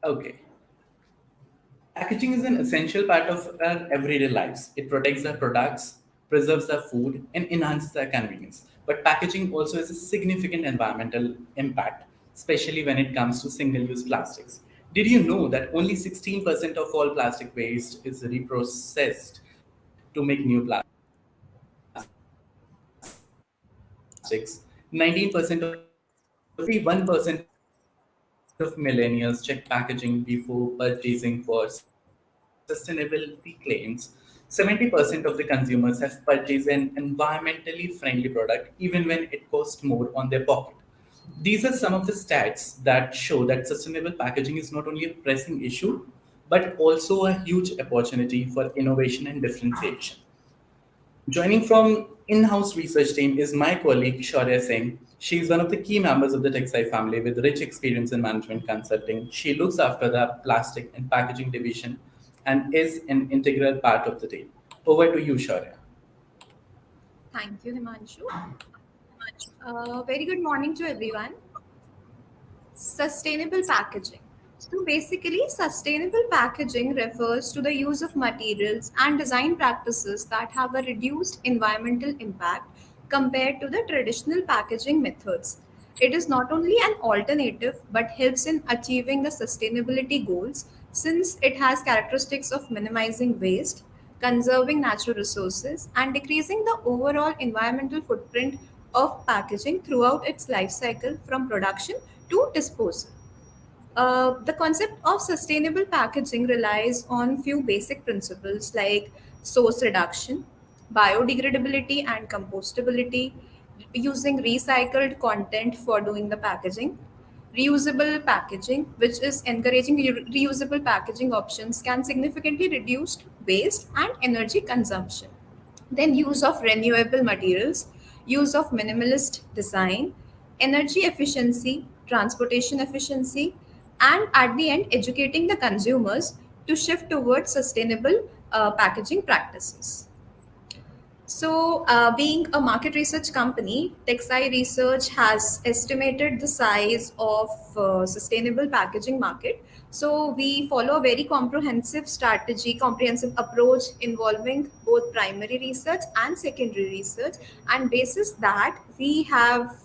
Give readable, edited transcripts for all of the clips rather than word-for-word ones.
Okay. Packaging is an essential part of our everyday lives. It protects our products, preserves our food, and enhances our convenience. But packaging also has a significant environmental impact, especially when it comes to single use plastics. Did you know that only 16% of all plastic waste is reprocessed to make new plastics? 19% of millennials check packaging before purchasing for sustainability reasons. 51% of millennials check packaging before sustainability claims. 70% of the consumers have purchased an environmentally friendly product even when it costs more on their pocket. These are some of the stats that show that sustainable packaging is not only a pressing issue, but also a huge opportunity for innovation and differentiation. Joining from in-house research team is my colleague Shaurya Singh. She is one of the key members of the Texai family with rich experience in management consulting. She looks after the plastic and packaging division and is an integral part of the team. Over to you, Shaurya. Thank you, Himanshu. Very good morning to everyone. Sustainable packaging. So, basically, sustainable packaging refers to the use of materials and design practices that have a reduced environmental impact compared to the traditional packaging methods. It is not only an alternative but helps in achieving the sustainability goals since it has characteristics of minimizing waste, conserving natural resources, and decreasing the overall environmental footprint of packaging throughout its life cycle from production to disposal. The concept of sustainable packaging relies on few basic principles like source reduction, biodegradability and compostability, using recycled content for doing the packaging, reusable packaging, which is encouraging reusable packaging options can significantly reduce waste and energy consumption. Then use of renewable materials, use of minimalist design, energy efficiency, transportation efficiency, and at the end, educating the consumers to shift towards sustainable packaging practices. So, being a market research company, Texai Research has estimated the size of sustainable packaging market. So, we follow a very comprehensive strategy, comprehensive approach involving both primary research and secondary research. And basis that, we have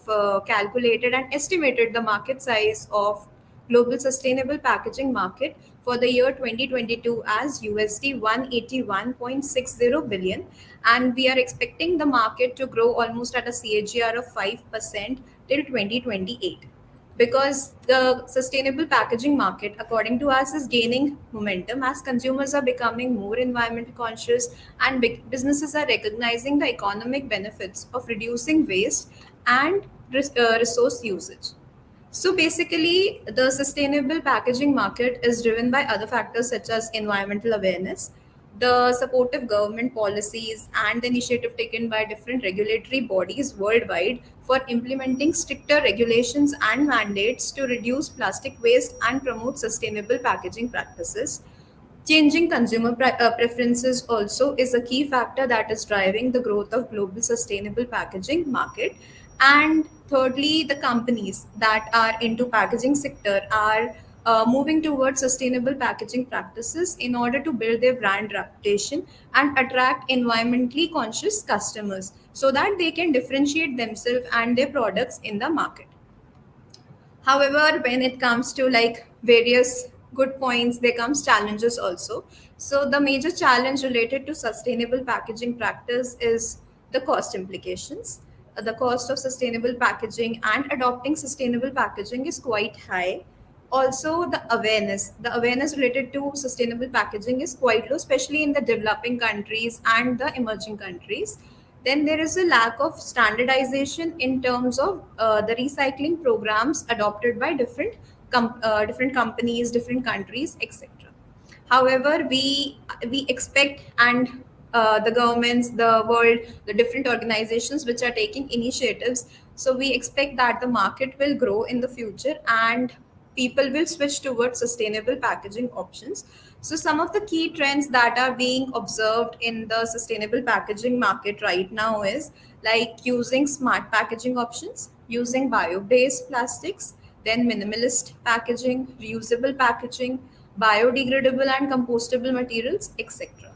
calculated and estimated the market size of global sustainable packaging market for the year 2022 as USD 181.60 billion, and we are expecting the market to grow almost at a CAGR of 5% till 2028, because the sustainable packaging market according to us is gaining momentum as consumers are becoming more environment conscious and businesses are recognizing the economic benefits of reducing waste and resource usage. So basically, the sustainable packaging market is driven by other factors such as environmental awareness, the supportive government policies, and the initiative taken by different regulatory bodies worldwide for implementing stricter regulations and mandates to reduce plastic waste and promote sustainable packaging practices. Changing consumer preferences also is a key factor that is driving the growth of global sustainable packaging market. And thirdly, the companies that are into packaging sector are moving towards sustainable packaging practices in order to build their brand reputation and attract environmentally conscious customers so that they can differentiate themselves and their products in the market. However, when it comes to like various good points, there comes challenges also. So the major challenge related to sustainable packaging practice is the cost implications. The cost of sustainable packaging and adopting sustainable packaging is quite high. Also, the awareness related to sustainable packaging is quite low, especially in the developing countries and the emerging countries. Then there is a lack of standardization in terms of the recycling programs adopted by different companies, different countries, etc. However, we expect and the governments, the world, the different organizations which are taking initiatives. So we expect that the market will grow in the future and people will switch towards sustainable packaging options. So some of the key trends that are being observed in the sustainable packaging market right now is like using smart packaging options, using bio-based plastics, then minimalist packaging, reusable packaging, biodegradable and compostable materials, etc.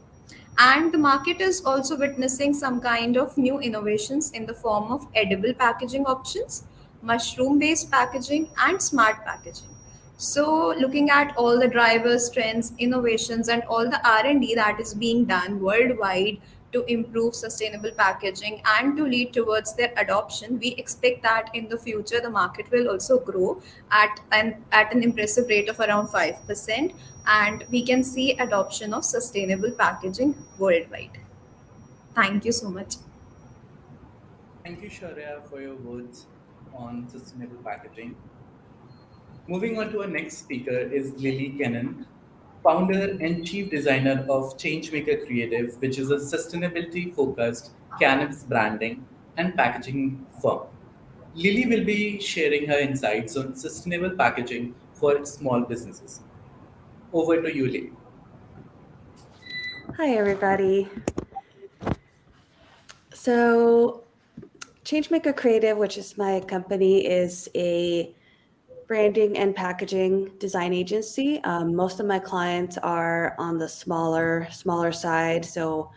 And the market is also witnessing some kind of new innovations in the form of edible packaging options, mushroom based packaging, and smart packaging. So looking at all the drivers, trends, innovations, and all the R&D that is being done worldwide to improve sustainable packaging and to lead towards their adoption, we expect that in the future the market will also grow at an impressive rate of around 5%, and we can see adoption of sustainable packaging worldwide. Thank you so much. Thank you, Sharia, for your words on sustainable packaging. Moving on to our next speaker is Lily Kennan, founder and chief designer of Changemaker Creative, which is a sustainability focused cannabis branding and packaging firm. Lily will be sharing her insights on sustainable packaging for small businesses. Over to you, Lily. Hi, everybody. So, Changemaker Creative, which is my company, is a branding and packaging design agency. Most of my clients are on the smaller side, so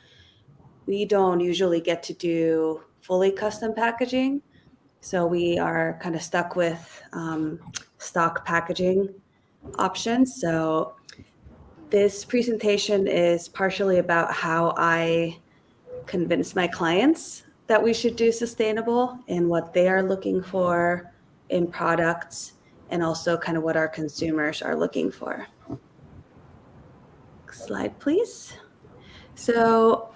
we don't usually get to do fully custom packaging. So we are kind of stuck with stock packaging options. So this presentation is partially about how I convince my clients that we should do sustainable and what they are looking for in products, and also kind of what our consumers are looking for. Slide, please. So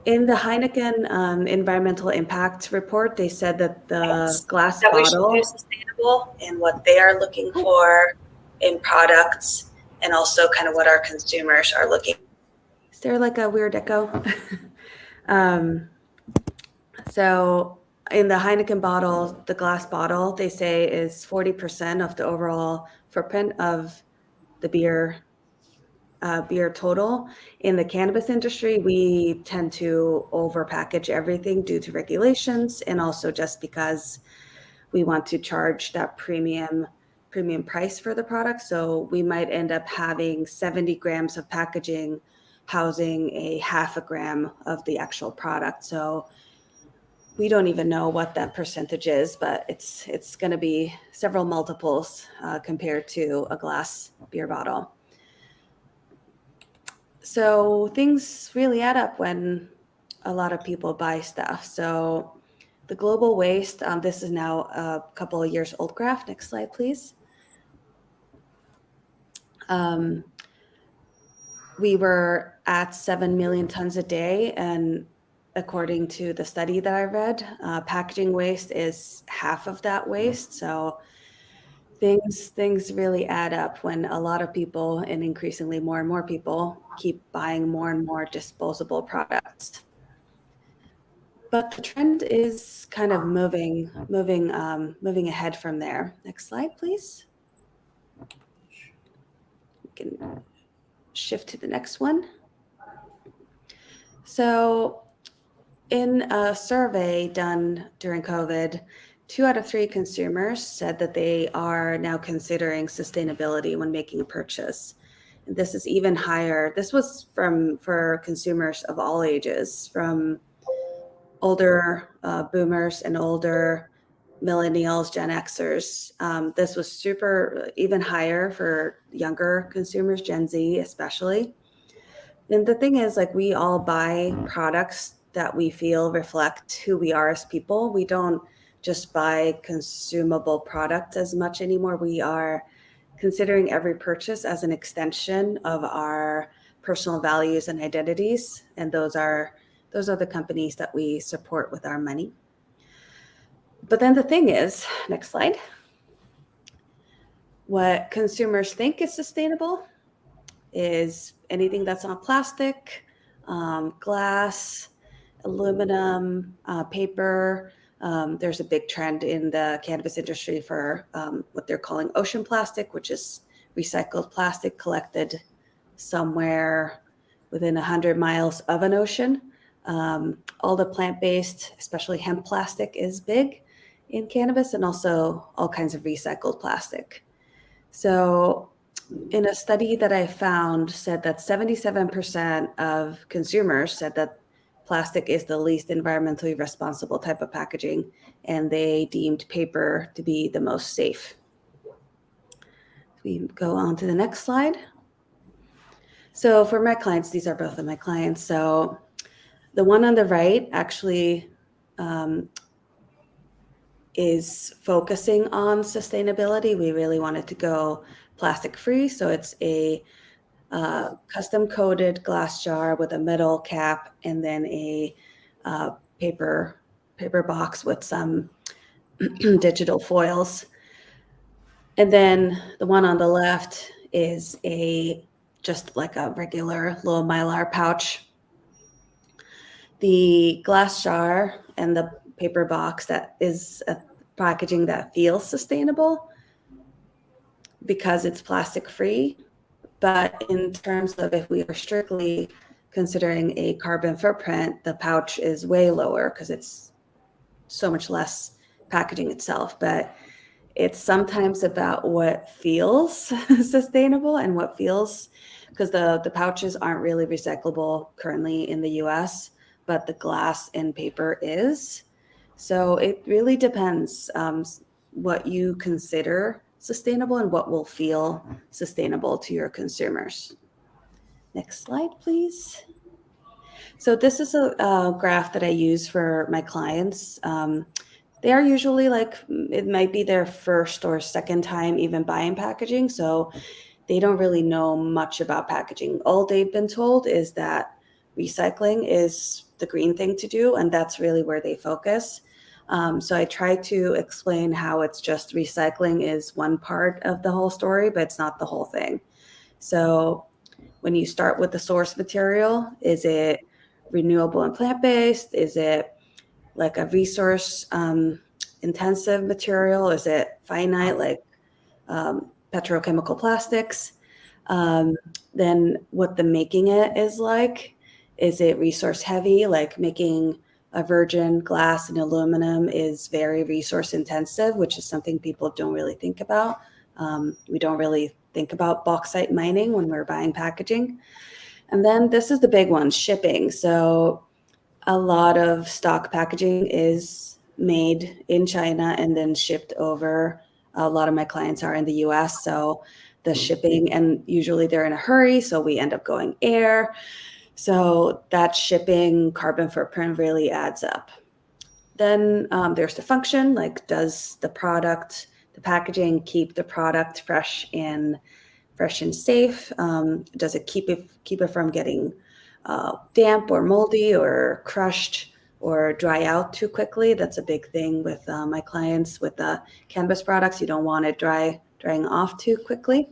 in the Heineken environmental impact report, they said that the glass that bottle we should do sustainable and what they are looking for in products, and also kind of what our consumers are looking. Is there like a weird echo? So in the Heineken bottle, the glass bottle, they say is 40% of the overall footprint of the beer total. In the cannabis industry, we tend to overpackage everything due to regulations, and also just because we want to charge that premium price for the product. So we might end up having 70 grams of packaging housing a half a gram of the actual product. So we don't even know what that percentage is, but it's going to be several multiples compared to a glass beer bottle. So things really add up when a lot of people buy stuff. So the global waste, this is now a couple of years old graph. Next slide, please. We were at 7 million tons a day, and according to the study that I read, packaging waste is half of that waste. So things really add up when a lot of people, and increasingly more and more people, keep buying more and more disposable products. But the trend is kind of moving ahead from there. Next slide, please. We can shift to the next one. So in a survey done during COVID, 2 out of 3 consumers said that they are now considering sustainability when making a purchase. And this is even higher. This was for consumers of all ages, from older boomers and older millennials, Gen Xers. This was even higher for younger consumers, Gen Z especially. And the thing is, like, we all buy products that we feel reflect who we are as people. We don't just buy consumable products as much anymore. We are considering every purchase as an extension of our personal values and identities. And those are the companies that we support with our money. But then the thing is, next slide, what consumers think is sustainable is anything that's not plastic, glass, aluminum, paper. There's a big trend in the cannabis industry for what they're calling ocean plastic, which is recycled plastic collected somewhere within 100 miles of an ocean. All the plant-based, especially hemp plastic, is big. in cannabis and also all kinds of recycled plastic. So in a study that I found said that 77% of consumers said that plastic is the least environmentally responsible type of packaging, and they deemed paper to be the most safe. We go on to the next slide. So for my clients, these are both of my clients. So the one on the right actually is focusing on sustainability. We really wanted to go plastic free. So it's a custom coated glass jar with a metal cap and then a paper box with some digital foils. And then the one on the left is just like a regular little Mylar pouch. The glass jar and the paper box, that is a packaging that feels sustainable because it's plastic free. But in terms of if we are strictly considering a carbon footprint, the pouch is way lower because it's so much less packaging itself. But it's sometimes about what feels sustainable and what feels, because the pouches aren't really recyclable currently in the US, but the glass and paper is. So it really depends what you consider sustainable and what will feel sustainable to your consumers. Next slide, please. So this is a graph that I use for my clients. They are usually it might be their first or second time even buying packaging. So they don't really know much about packaging. All they've been told is that recycling is the green thing to do, and that's really where they focus. So I try to explain how it's just recycling is one part of the whole story, but it's not the whole thing. So when you start with the source material, is it renewable and plant-based? Is it like a resource intensive material? Is it finite, like petrochemical plastics? Then what the making it is like. Is it resource heavy, like making a virgin glass and aluminum is very resource intensive, which is something people don't really think about. We don't really think about bauxite mining when we're buying packaging. And then this is the big one, shipping. So a lot of stock packaging is made in China and then shipped over. A lot of my clients are in the US, so the shipping, and usually they're in a hurry, so we end up going air. So that shipping carbon footprint really adds up. Then there's the function, like does the packaging keep the product fresh and safe? Does it keep it from getting damp or moldy or crushed or dry out too quickly? That's a big thing with my clients with the cannabis products. You don't want it drying off too quickly.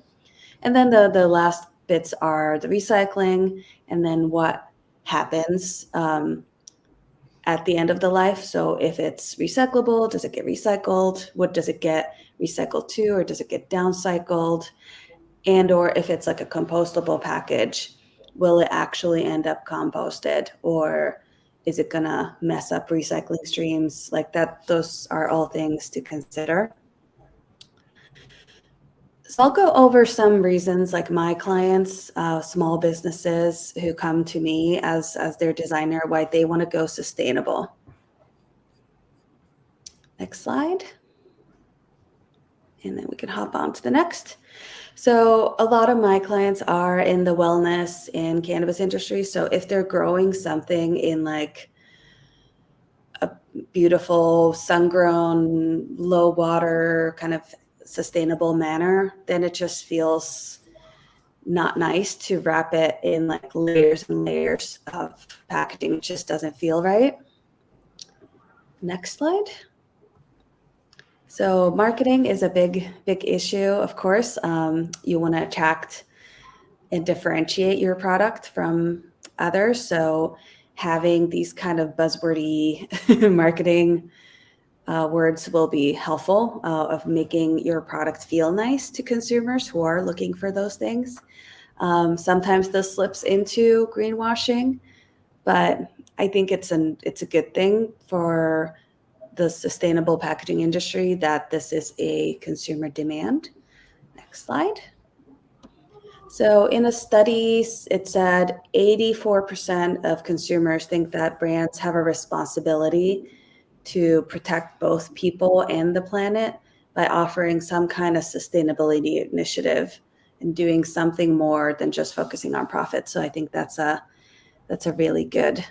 And then the last bits are the recycling, and then what happens at the end of the life. So if it's recyclable, does it get recycled? What does it get recycled to, or does it get downcycled? And or if it's like a compostable package, will it actually end up composted, or is it gonna mess up recycling streams like that? Those are all things to consider. So I'll go over some reasons, like my clients, small businesses who come to me as their designer, why they want to go sustainable. Next slide. And then we can hop on to the next. So a lot of my clients are in the wellness and cannabis industry. So if they're growing something in like a beautiful sun-grown, low water kind of sustainable manner, then it just feels not nice to wrap it in like layers and layers of packaging. It just doesn't feel right. Next slide. So marketing is a big issue, of course. You want to attract and differentiate your product from others. So having these kind of buzzwordy marketing words will be helpful of making your product feel nice to consumers who are looking for those things. Sometimes this slips into greenwashing, but I think it's a good thing for the sustainable packaging industry that this is a consumer demand. Next slide. So in a study, it said 84% of consumers think that brands have a responsibility to protect both people and the planet by offering some kind of sustainability initiative and doing something more than just focusing on profit. So I think that's a really good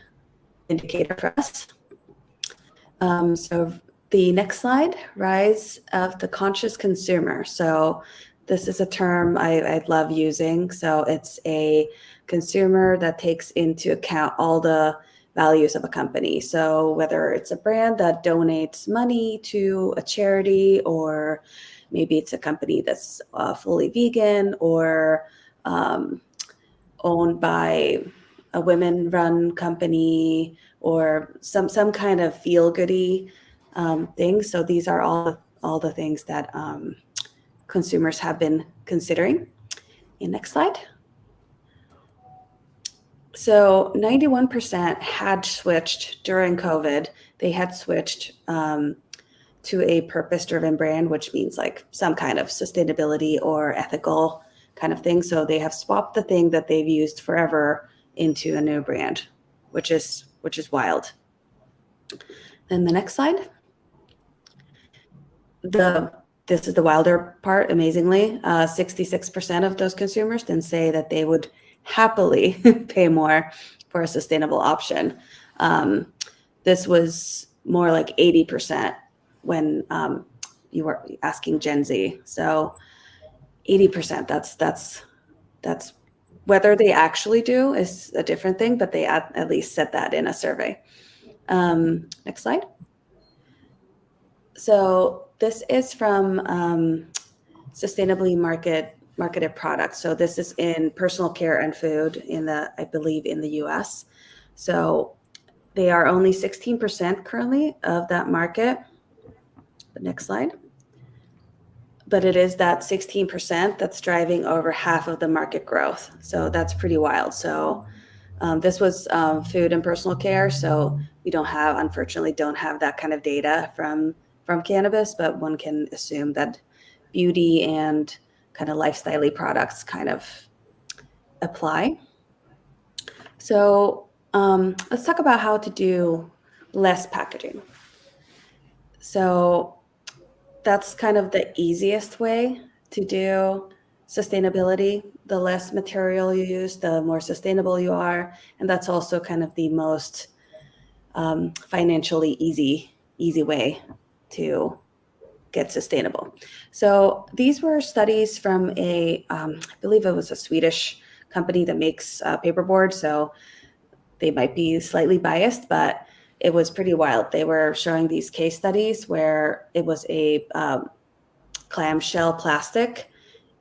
indicator for us. So the next slide, rise of the conscious consumer. So this is a term I love using. So it's a consumer that takes into account all the values of a company. So whether it's a brand that donates money to a charity, or maybe it's a company that's fully vegan, or owned by a women-run company, or some kind of feel-goody thing. So these are all the things that consumers have been considering. Next slide. So 91% had switched during COVID. They had switched to a purpose-driven brand, which means like some kind of sustainability or ethical kind of thing. So they have swapped the thing that they've used forever into a new brand, which is wild. Then the next slide. This is the wilder part, amazingly. 66% of those consumers then say that they would happily pay more for a sustainable option. This was more like 80% when you were asking Gen Z. So 80%, that's whether they actually do is a different thing, but they at least said that in a survey. Next slide. So this is from sustainably marketed products. So this is in personal care and food I believe in the US. So they are only 16% currently of that market. The next slide. But it is that 16% that's driving over half of the market growth. So that's pretty wild. So this was food and personal care. So we unfortunately don't have that kind of data from cannabis, but one can assume that beauty and kind of lifestyle-y products kind of apply. So let's talk about how to do less packaging. So that's kind of the easiest way to do sustainability. The less material you use, the more sustainable you are. And that's also kind of the most financially easy way to get sustainable. So these were studies from I believe it was a Swedish company that makes paperboard. So they might be slightly biased, but it was pretty wild. They were showing these case studies where it was a clamshell plastic,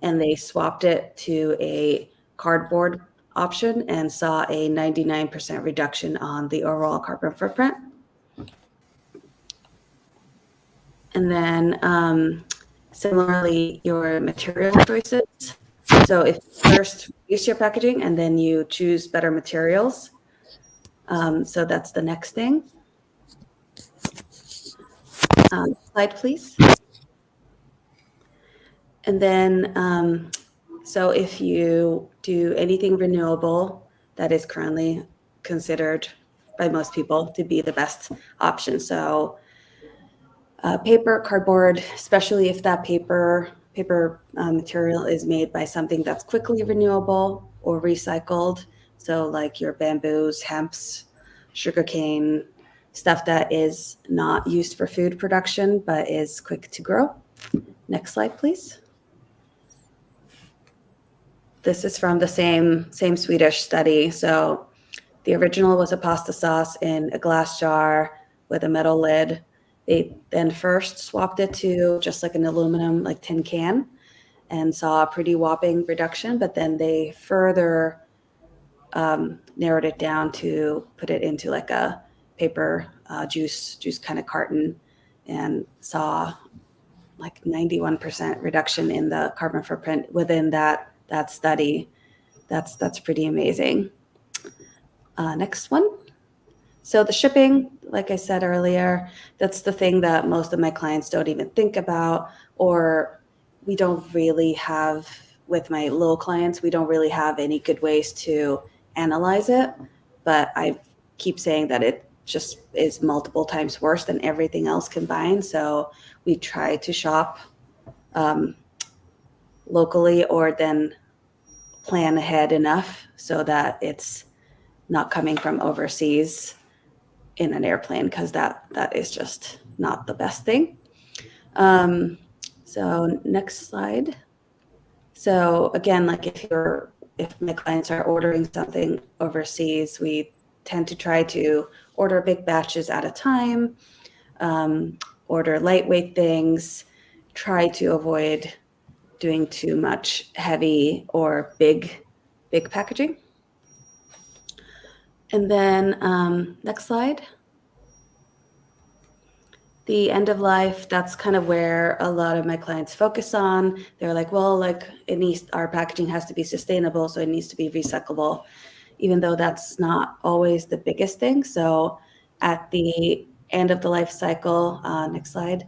and they swapped it to a cardboard option and saw a 99% reduction on the overall carbon footprint. And then similarly, your material choices. So if first use your packaging and then you choose better materials. So that's the next thing. Slide, please. And then, so if you do anything renewable, that is currently considered by most people to be the best option. So paper, cardboard, especially if that paper material is made by something that's quickly renewable or recycled. So like your bamboos, hemps, sugarcane, stuff that is not used for food production, but is quick to grow. Next slide, please. This is from the same Swedish study. So the original was a pasta sauce in a glass jar with a metal lid. They then first swapped it to just like an aluminum, like tin can, and saw a pretty whopping reduction, but then they further narrowed it down to put it into like a paper juice kind of carton, and saw like 91% reduction in the carbon footprint within that study. That's pretty amazing. Next one. So the shipping, like I said earlier, that's the thing that most of my clients don't even think about, or we don't really have, with my little clients, we don't really have any good ways to analyze it. But I keep saying that it just is multiple times worse than everything else combined. So we try to shop locally, or then plan ahead enough so that it's not coming from overseas in an airplane, because that is just not the best thing. So next slide. So again, like if my clients are ordering something overseas, we tend to try to order big batches at a time, order lightweight things, try to avoid doing too much heavy or big packaging. And then next slide. The end of life, that's kind of where a lot of my clients focus on. They're like, well, like our packaging has to be sustainable, so it needs to be recyclable, even though that's not always the biggest thing. So at the end of the life cycle, next slide,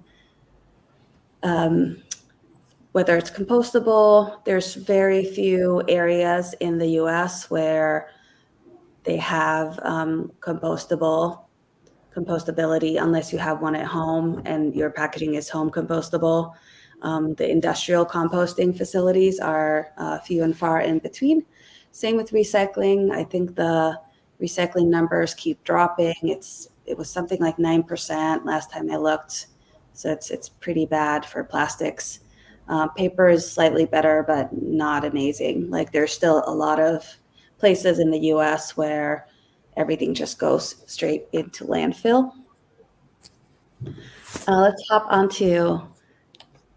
whether it's compostable, there's very few areas in the US where they have compostability, unless you have one at home and your packaging is home compostable. The industrial composting facilities are few and far in between. Same with recycling. I think the recycling numbers keep dropping. It was something like 9% last time I looked. So it's pretty bad for plastics. Paper is slightly better, but not amazing. Like there's still a lot of places in the US where everything just goes straight into landfill. Let's hop onto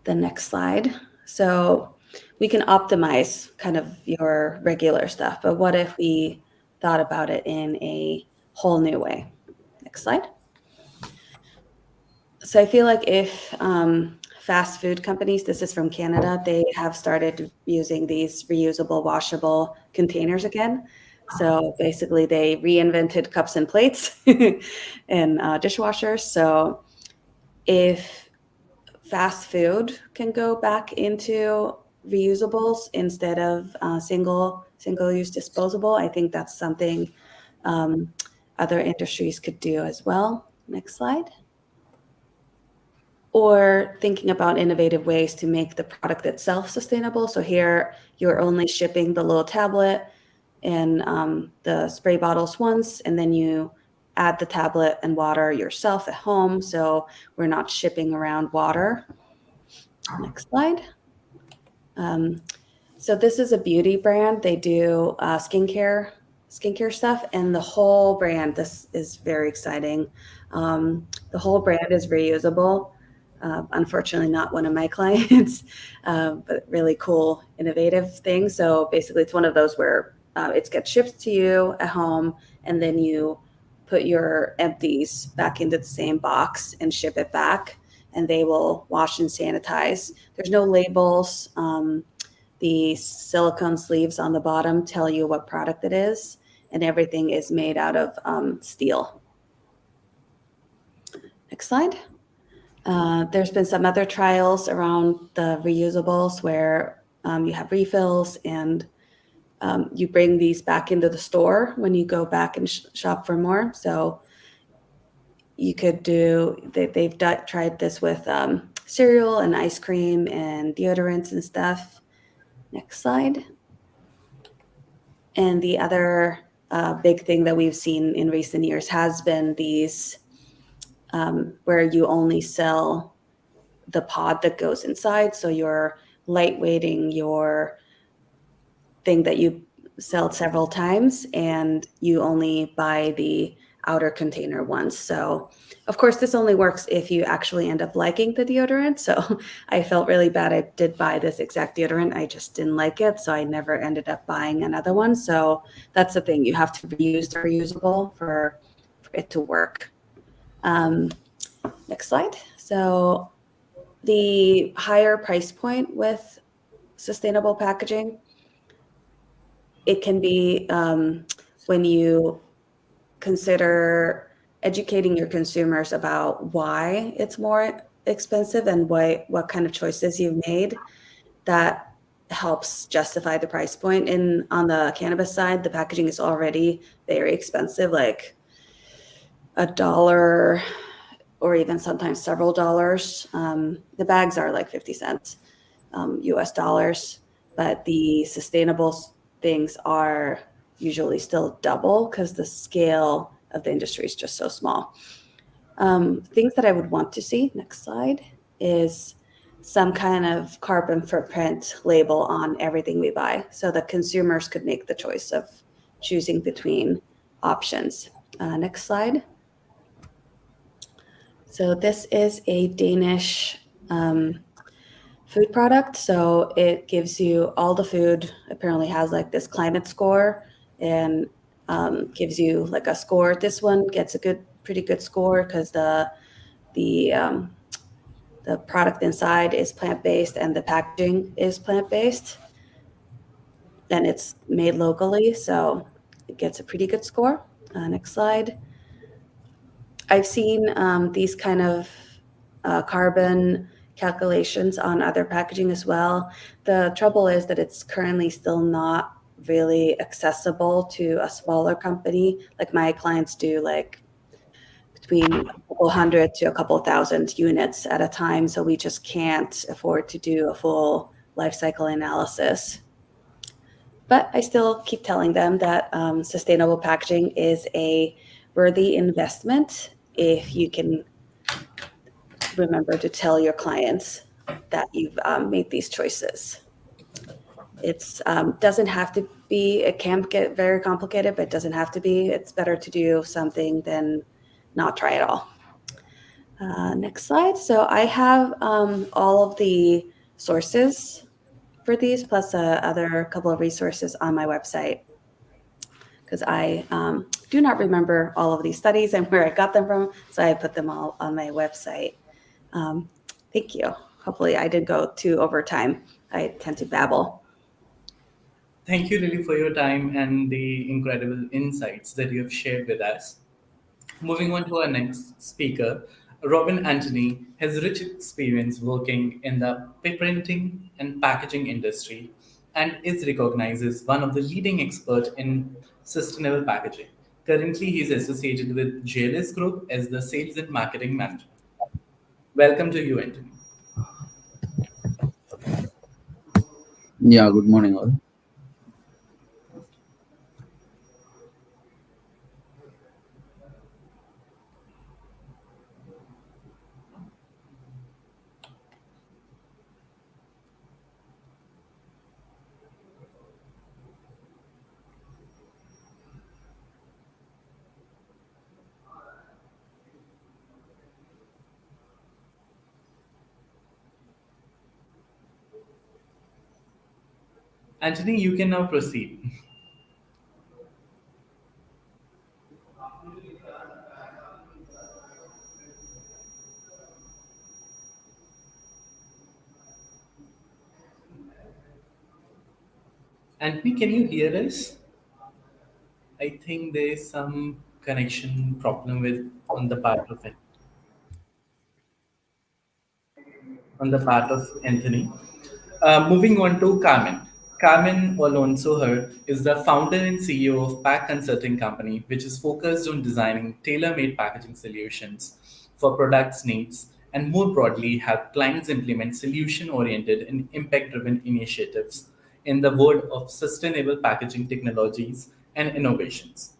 the next slide. So we can optimize kind of your regular stuff, but what if we thought about it in a whole new way? Next slide. So I feel like if fast food companies, this is from Canada, they have started using these reusable, washable containers again. So basically they reinvented cups and plates and dishwashers. So if fast food can go back into reusables instead of single-use disposable, I think that's something other industries could do as well. Next slide. Or thinking about innovative ways to make the product itself sustainable. So here you're only shipping the little tablet and the spray bottles once, and then you add the tablet and water yourself at home. So we're not shipping around water. Next slide. So this is a beauty brand. They do skincare stuff, and the whole brand, this is very exciting. The whole brand is reusable. Unfortunately, not one of my clients, but really cool, innovative thing. So basically, it's one of those where it gets shipped to you at home, and then you put your empties back into the same box and ship it back, and they will wash and sanitize. There's no labels. The silicone sleeves on the bottom tell you what product it is, and everything is made out of steel. Next slide. There's been some other trials around the reusables where you have refills, and you bring these back into the store when you go back and shop for more. So you could they've tried this with cereal and ice cream and deodorants and stuff. Next slide. And the other big thing that we've seen in recent years has been these where you only sell the pod that goes inside. So you're lightweighting your thing that you sell several times, and you only buy the outer container once. So of course, this only works if you actually end up liking the deodorant. So I felt really bad. I did buy this exact deodorant. I just didn't like it. So I never ended up buying another one. So that's the thing. You have to reuse the reusable for it to work. Next slide. So the higher price point with sustainable packaging, it can be when you consider educating your consumers about why it's more expensive and what kind of choices you've made, that helps justify the price point. And on the cannabis side, the packaging is already very expensive, like $1 or even sometimes several dollars. The bags are like 50 cents US dollars, but the sustainable things are usually still double because the scale of the industry is just so small. Things that I would want to see, next slide, is some kind of carbon footprint label on everything we buy so that consumers could make the choice of choosing between options. Next slide. So this is a Danish food product. So it gives you all the food, apparently has like this climate score, and gives you like a score. This one gets a pretty good score because the product inside is plant-based and the packaging is plant-based, and it's made locally, so it gets a pretty good score. Next slide. I've seen these kind of carbon calculations on other packaging as well. The trouble is that it's currently still not really accessible to a smaller company. Like my clients do like between a couple hundred to a couple thousand units at a time. So we just can't afford to do a full life cycle analysis. But I still keep telling them that sustainable packaging is a worthy investment if you can remember to tell your clients that you've made these choices. It doesn't have to be, it can get very complicated, but it doesn't have to be. It's better to do something than not try at all. Next slide. So I have all of the sources for these, plus other couple of resources on my website, because I do not remember all of these studies and where I got them from, so I put them all on my website. Thank you. Hopefully I didn't go too over time. I tend to babble. Thank you, Lily, for your time and the incredible insights that you have shared with us. Moving on to our next speaker, Robin Anthony has rich experience working in the printing and packaging industry and is recognized as one of the leading experts in sustainable packaging. Currently, he is associated with JLS Group as the Sales and Marketing Manager. Welcome to you, Anthony. Yeah, good morning all. Anthony, you can now proceed. Anthony, can you hear us? I think there is some connection problem with on the part of it, on the part of Anthony. Moving on to Carmen. Carmen Alonso Her is the founder and CEO of Pack Consulting Company, which is focused on designing tailor-made packaging solutions for products needs and more broadly help clients implement solution-oriented and impact-driven initiatives in the world of sustainable packaging technologies and innovations.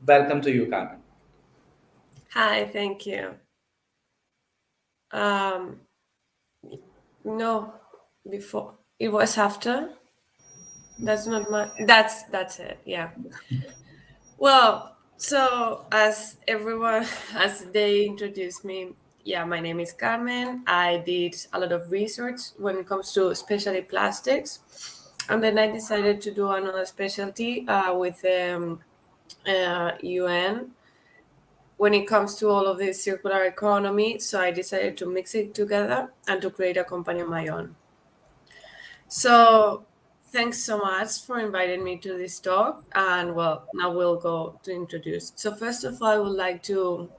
Welcome to you, Carmen. Hi, thank you. No, before it was after. That's not my. That's it. Yeah. Well, so as everyone, as they introduced me, yeah, my name is Carmen. I did a lot of research when it comes to especially plastics, and then I decided to do another specialty with UN when it comes to all of this circular economy. So I decided to mix it together and to create a company of my own. So thanks so much for inviting me to this talk. And well, now we'll go to introduce. So first of all, I would like to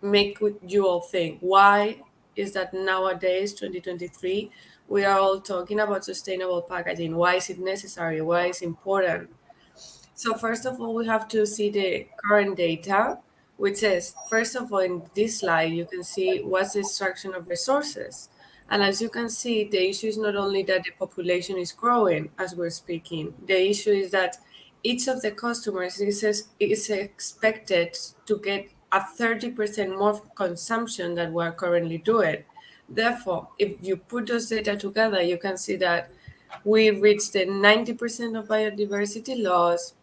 make you all think, why is that nowadays, 2023, we are all talking about sustainable packaging? Why is it necessary? Why is it important? So first of all, we have to see the current data, which is, first of all, in this slide, you can see what's the extraction of resources. And as you can see, the issue is not only that the population is growing as we're speaking, the issue is that each of the customers is expected to get a 30% more consumption than we're currently doing. Therefore, if you put those data together, you can see that we reached the 90% of biodiversity loss,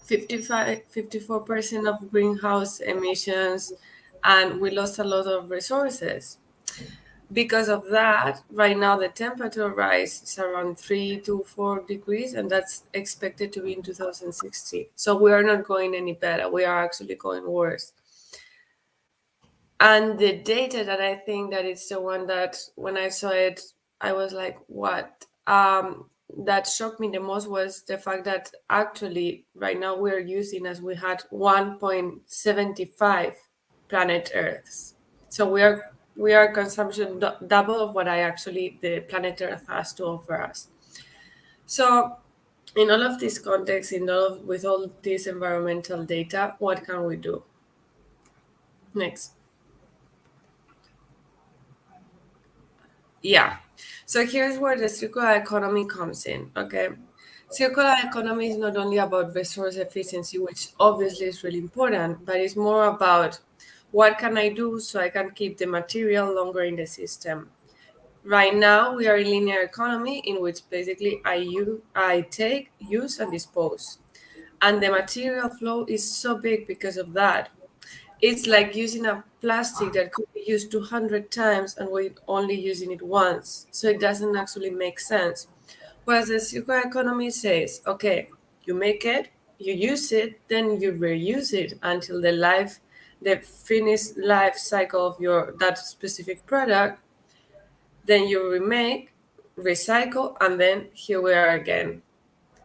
54% of greenhouse emissions, and we lost a lot of resources. Because of that, right now the temperature rise is around 3 to 4 degrees, and that's expected to be in 2060. So we are not going any better. We are actually going worse. And the data that I think that it's the one that when I saw it, I was like, what? That shocked me the most was the fact that actually right now we're using, as we had 1.75 planet Earths. So we are consumption double of what the planet Earth has to offer us. So in all of this context, with all this environmental data, what can we do? Next. Yeah. So here's where the circular economy comes in, okay? Circular economy is not only about resource efficiency, which obviously is really important, but it's more about what can I do so I can keep the material longer in the system. Right now, we are in linear economy in which basically I take, use, and dispose. And the material flow is so big because of that. It's like using a plastic that could be used 200 times and we're only using it once. So it doesn't actually make sense. Whereas the circular economy says, okay, you make it, you use it, then you reuse it until the finished life cycle of that specific product. Then you remake, recycle, and then here we are again.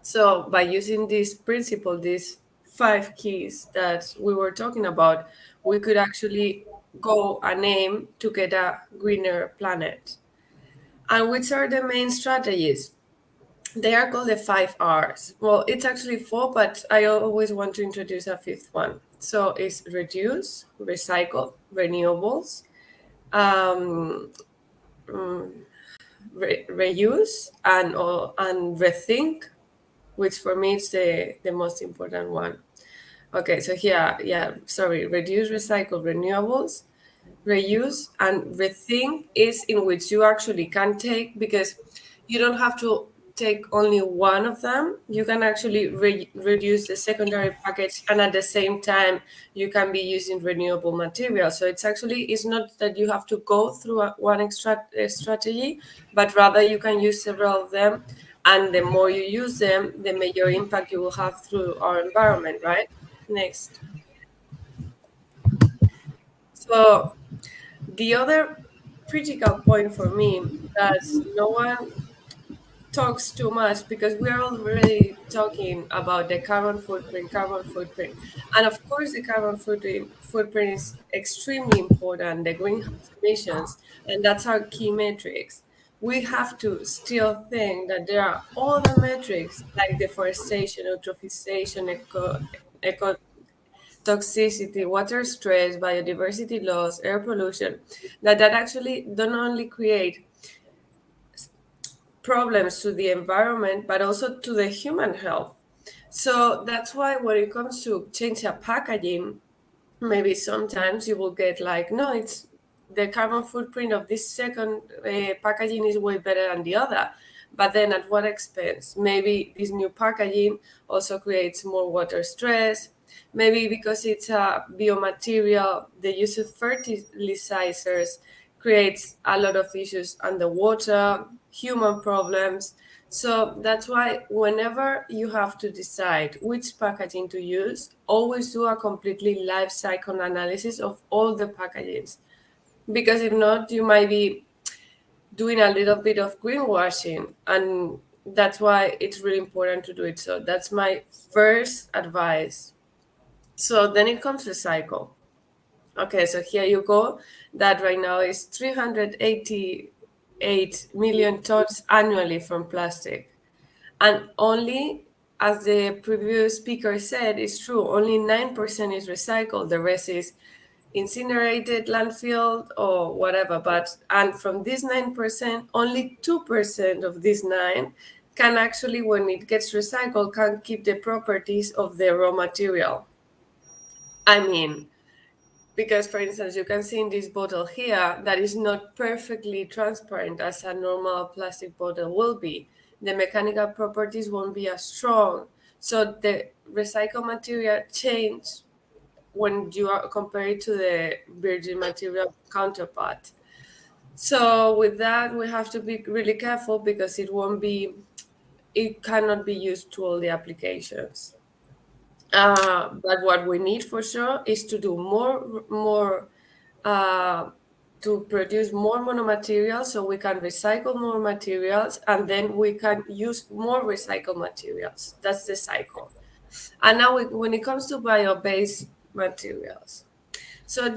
So by using this principle, these 5 keys that we were talking about, we could actually go and aim to get a greener planet. And which are the main strategies? They are called the 5 R's. Well, it's actually 4, but I always want to introduce a 5th one. So it's reduce, recycle, renewables, reuse, and rethink, which for me is the most important one. Okay, so here, reduce, recycle, renewables, reuse, and rethink is in which you actually can take, because you don't have to take only one of them. You can actually reduce the secondary package, and at the same time, you can be using renewable material. So it's not that you have to go through one strategy, but rather you can use several of them. And the more you use them, the major impact you will have through our environment, right? Next. So the other critical point for me that no one talks too much, because we're already talking about the carbon footprint. And of course, the carbon footprint is extremely important, the greenhouse emissions, and that's our key metrics. We have to still think that there are other metrics like deforestation, eutrophication, eco toxicity, water stress, biodiversity loss, air pollution, that actually don't only create problems to the environment, but also to the human health. So that's why when it comes to change a packaging, maybe sometimes you will get like, no, it's the carbon footprint of this second packaging is way better than the other. But then at what expense? Maybe this new packaging also creates more water stress. Maybe because it's a biomaterial, the use of fertilizers creates a lot of issues underwater, human problems. So that's why whenever you have to decide which packaging to use, always do a completely life cycle analysis of all the packagings. Because if not, you might be doing a little bit of greenwashing, and that's why it's really important to do it. So that's my first advice. So then it comes to recycle. Okay, so here you go. That right now is 388 million tons annually from plastic. And only, as the previous speaker said, it's true, only 9% is recycled. The rest is incinerated, landfill, or whatever. And from this 9%, only 2% of this 9 can actually, when it gets recycled, can keep the properties of the raw material. I mean, because for instance, you can see in this bottle here that is not perfectly transparent as a normal plastic bottle will be. The mechanical properties won't be as strong. So the recycled material change when you are compared to the virgin material counterpart. So with that, we have to be really careful because it cannot be used to all the applications. But what we need for sure is to do more to produce more monomaterials so we can recycle more materials and then we can use more recycled materials. That's the cycle. And now when it comes to bio-based materials, so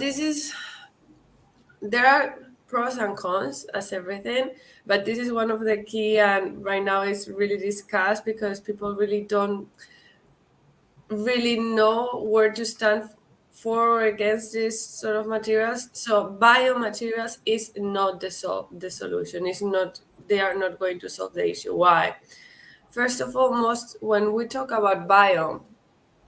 there are pros and cons as everything, but this is one of the key, and right now it's really discussed because people really don't really know where to stand for or against this sort of materials. So biomaterials is not the solution. It's not, they are not going to solve the issue. Why? First of all, when we talk about bio,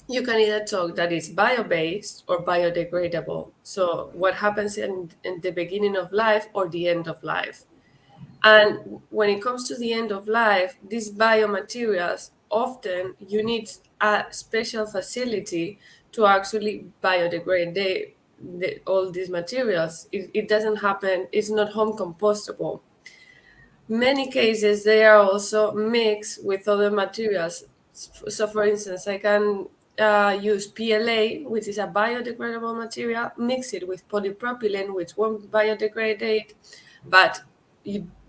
you can either talk that it's bio-based or biodegradable. So what happens in the beginning of life or the end of life. And when it comes to the end of life, these biomaterials, often you need a special facility to actually biodegrade all these materials. It doesn't happen, it's not home compostable. Many cases, they are also mixed with other materials. So for instance, I can use PLA, which is a biodegradable material, mix it with polypropylene, which won't biodegrade, but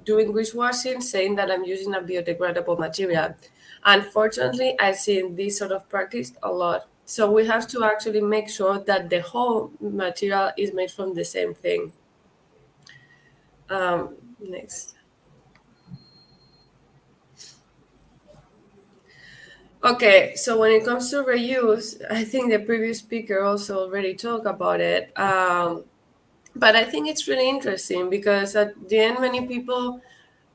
doing grease washing, saying that I'm using a biodegradable material. Unfortunately, I've seen this sort of practice a lot. So we have to actually make sure that the whole material is made from the same thing. Next. Okay, so when it comes to reuse, I think the previous speaker also already talked about it. But I think it's really interesting because at the end, many people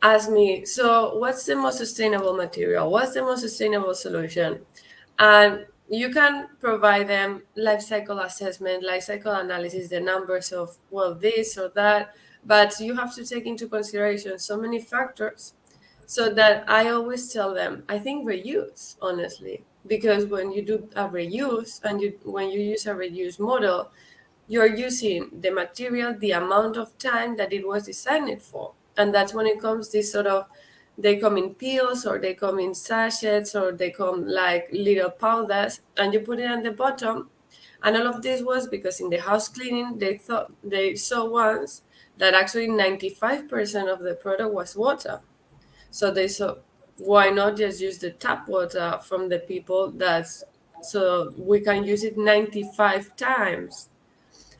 ask me, so what's the most sustainable material? What's the most sustainable solution? And you can provide them life cycle assessment, life cycle analysis, the numbers of, well, this or that, but you have to take into consideration so many factors. So that I always tell them, I think reuse, honestly, because when you do a reuse and when you use a reuse model, you're using the material, the amount of time that it was designed for. And that's when it comes this sort of, they come in pills or they come in sachets or they come like little powders and you put it on the bottom. And all of this was because in the house cleaning, they saw once that actually 95% of the product was water. So they said, why not just use the tap water from the people so we can use it 95 times.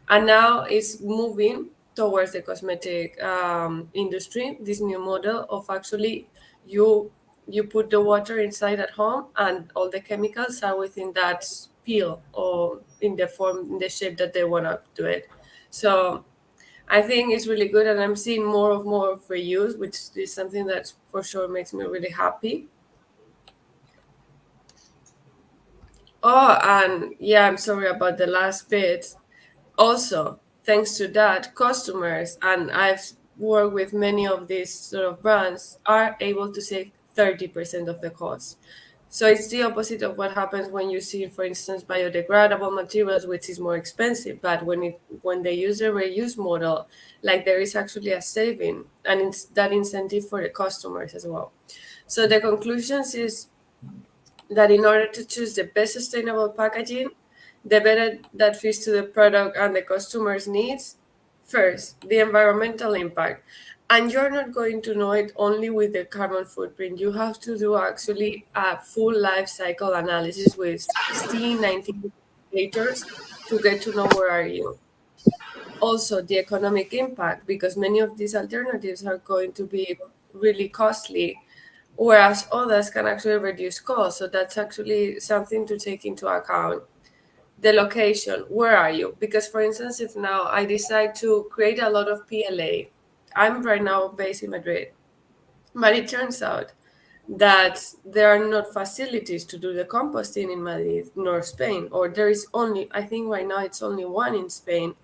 And now it's moving towards the cosmetic industry, this new model of actually you put the water inside at home and all the chemicals are within that peel or in the shape that they want to do it. So I think it's really good, and I'm seeing more of reuse, which is something that for sure makes me really happy. Oh, and yeah, I'm sorry about the last bit. Also, thanks to that, customers, and I've worked with many of these sort of brands, are able to save 30% of the cost. So it's the opposite of what happens when you see, for instance, biodegradable materials, which is more expensive. But when they use a reuse model, like there is actually a saving, and it's that incentive for the customers as well. So the conclusions is that in order to choose the best sustainable packaging, the better that fits to the product and the customer's needs, first, the environmental impact. And you're not going to know it only with the carbon footprint. You have to do actually a full life cycle analysis with 16, 19 indicators to get to know where are you. Also, the economic impact, because many of these alternatives are going to be really costly, whereas others can actually reduce costs. So that's actually something to take into account. The location, where are you? Because, for instance, if now I decide to create a lot of PLA, I'm right now based in Madrid, but it turns out that there are not facilities to do the composting in Madrid nor Spain, or there is only, I think right now it's only one in Spain.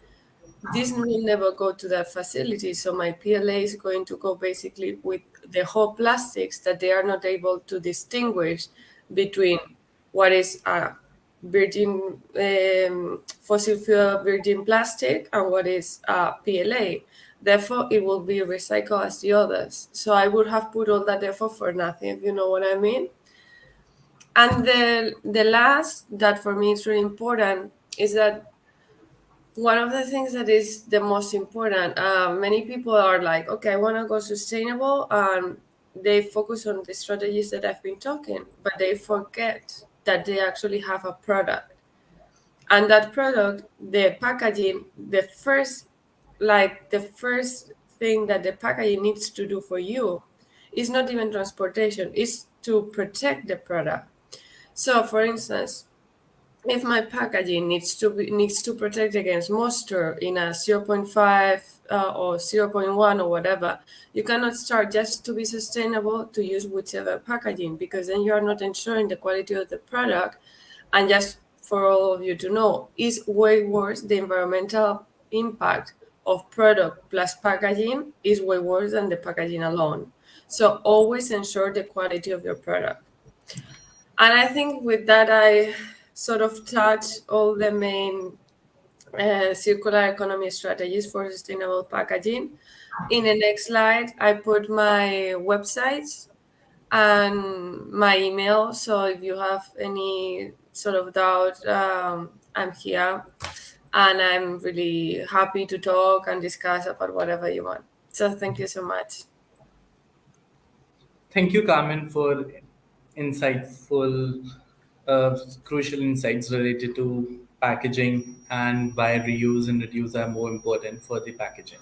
This will never go to that facility, so my PLA is going to go basically with the whole plastics that they are not able to distinguish between what is a virgin fossil fuel virgin plastic and what is a PLA. Therefore, it will be recycled as the others. So I would have put all that effort for nothing, if you know what I mean. And the last that for me is really important is that one of the things that is the most important, many people are like, okay, I want to go sustainable, and they focus on the strategies that I've been talking, but they forget that they actually have a product. And that product, the packaging, the first thing that the packaging needs to do for you is not even transportation, is to protect the product. So, for instance, if my packaging needs to protect against moisture in a zero 0.5 or 0.1 or whatever, you cannot start just to be sustainable to use whichever packaging, because then you are not ensuring the quality of the product. And just for all of you to know, is way worse. The environmental impact of product plus packaging is way worse than the packaging alone. So always ensure the quality of your product. And I think with that, I sort of touch all the main circular economy strategies for sustainable packaging. In the next slide, I put my websites and my email. So if you have any sort of doubt, I'm here. And I'm really happy to talk and discuss about whatever you want. So thank you so much. Thank you, Carmen, for insightful, crucial insights related to packaging and why reuse and reduce are more important for the packaging.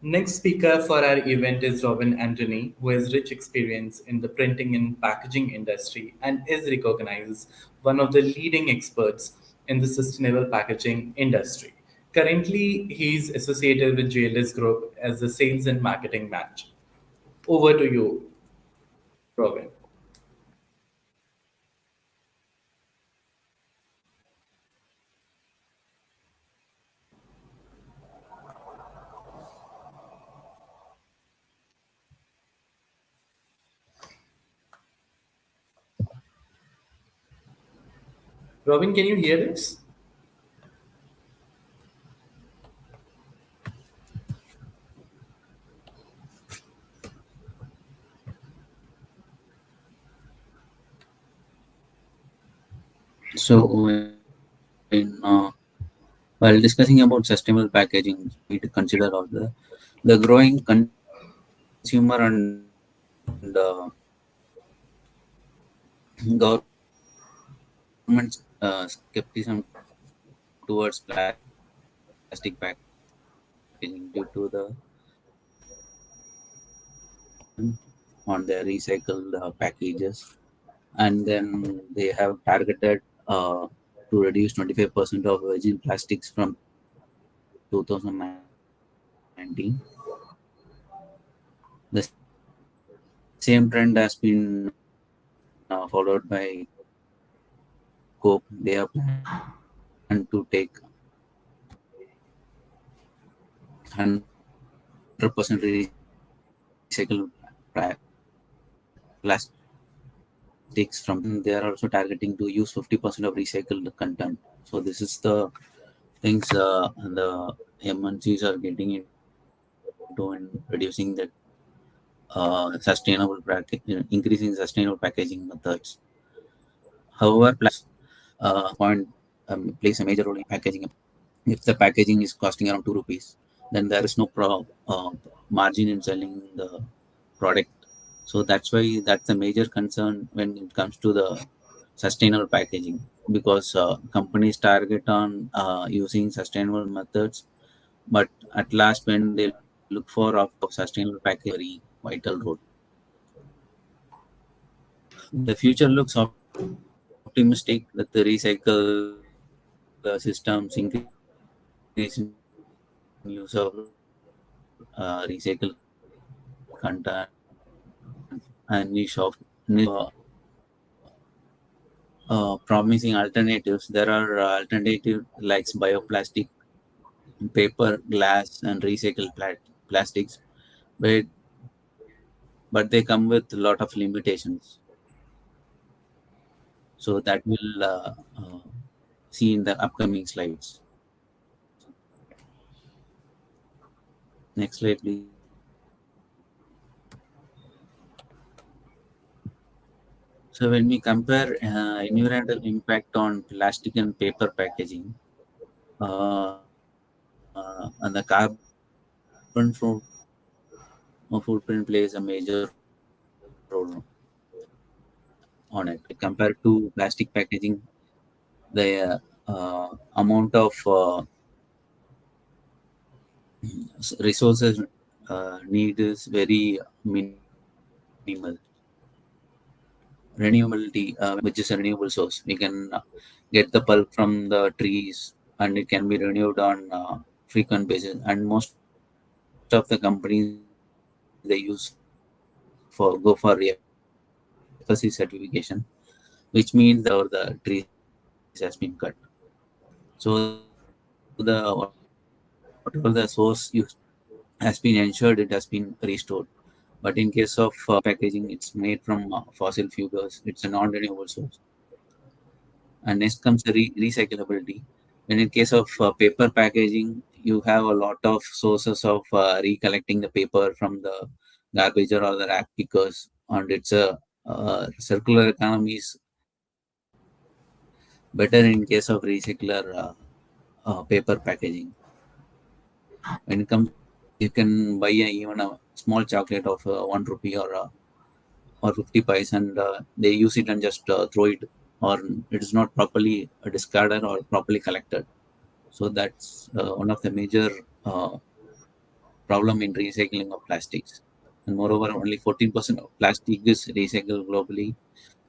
Next speaker for our event is Robin Anthony, who has rich experience in the printing and packaging industry and is recognized as one of the leading experts in the sustainable packaging industry. Currently, he's associated with JLS Group as the sales and marketing manager. Over to you, Robin. Robin, can you hear us? So, in, while discussing about sustainable packaging, we need to consider all the growing consumer and government skepticism towards plastic packaging due to the on their recycled packages, and then they have targeted to reduce 25% of virgin plastics from 2019. The same trend has been followed by Coke. They have planned to take 100% recycled plastics from. They are also targeting to use 50% of recycled content. So this is the things the MNCs are getting into and reducing the sustainable increasing sustainable packaging methods. However, point plays a major role in packaging. If the packaging is costing around 2 rupees, then there is no margin in selling the product. So that's why that's a major concern when it comes to the sustainable packaging, because companies target on using sustainable methods, but at last when they look for sustainable packaging, very vital role. The future looks optimistic that the recycle systems increase in use of recycled content and new promising alternatives. There are alternative like bioplastic, paper, glass, and recycled plastics, but they come with a lot of limitations. So that will see in the upcoming slides. Next slide, please. So when we compare environmental impact on plastic and paper packaging, and the carbon footprint plays a major role on it. Compared to plastic packaging, the amount of resources need is very minimal. Renewability, which is a renewable source, we can get the pulp from the trees, and it can be renewed on frequent basis. And most of the companies they use go for FSC certification, which means the trees has been cut. So the whatever the source use has been ensured, it has been restored. But in case of packaging, it's made from fossil fuels. It's a non-renewable source. And next comes the recyclability. And in case of paper packaging, you have a lot of sources of recollecting the paper from the garbage or the rag pickers, and it's a circular economy is better in case of recycler paper packaging. When it comes, you can buy even a small chocolate of 1 rupee or 50 pies, and they use it and just throw it, or it is not properly discarded or properly collected. So that's one of the major problem in recycling of plastics. And moreover, only 14% of plastic is recycled globally,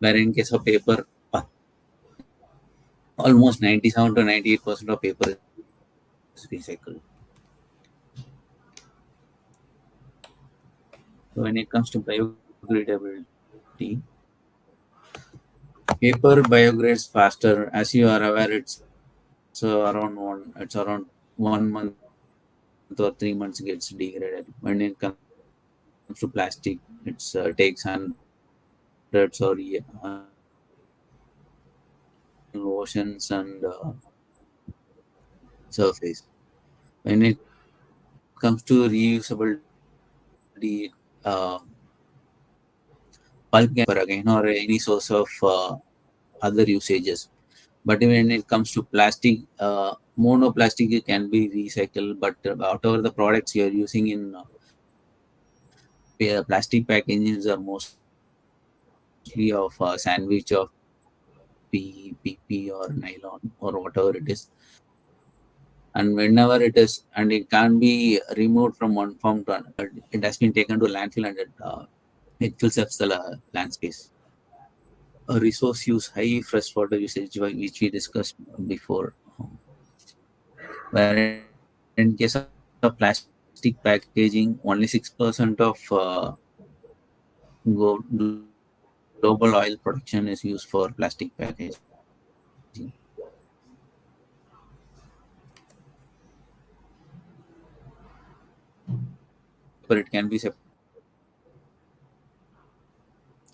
where in case of paper, almost 97 to 98% of paper is recycled. So when it comes to biodegradability, paper biodegrades faster. As you are aware, it's around 1 month or 3 months gets degraded. When it comes to plastic, it's takes hundreds or oceans and surface. When it comes to reusability, uh, pulp can again or any source of other usages. But when it comes to plastic, monoplastic can be recycled, but whatever the products you are using in plastic packagings are mostly of sandwich of PP or nylon or whatever it is. And whenever it is, and it can't be removed from one form to another, it has been taken to landfill, and it fills up the land space. A resource use, high freshwater usage, which we discussed before, where in case of plastic packaging, only 6% of global oil production is used for plastic packaging. But it can be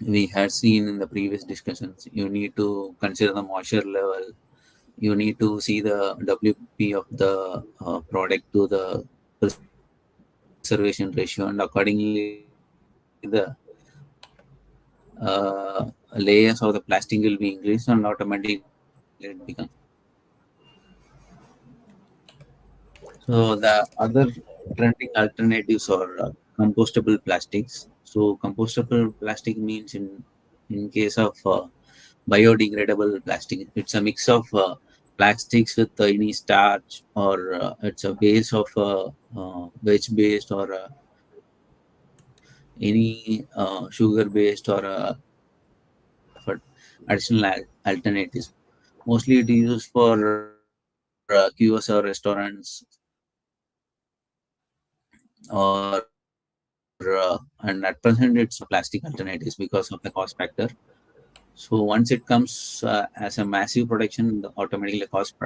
we had seen in the previous discussions, you need to consider the moisture level, you need to see the WP of the product to the preservation ratio, and accordingly the layers of the plastic will be increased, and automatically it becomes. So the other trending alternatives or compostable plastics. So compostable plastic means in case of biodegradable plastic, it's a mix of plastics with any starch, or it's a base of veg based, or any sugar based, or for additional alternatives. Mostly it is used for QSR restaurants, or and at present it's plastic alternatives because of the cost factor. So once it comes as a massive production, the automatically cost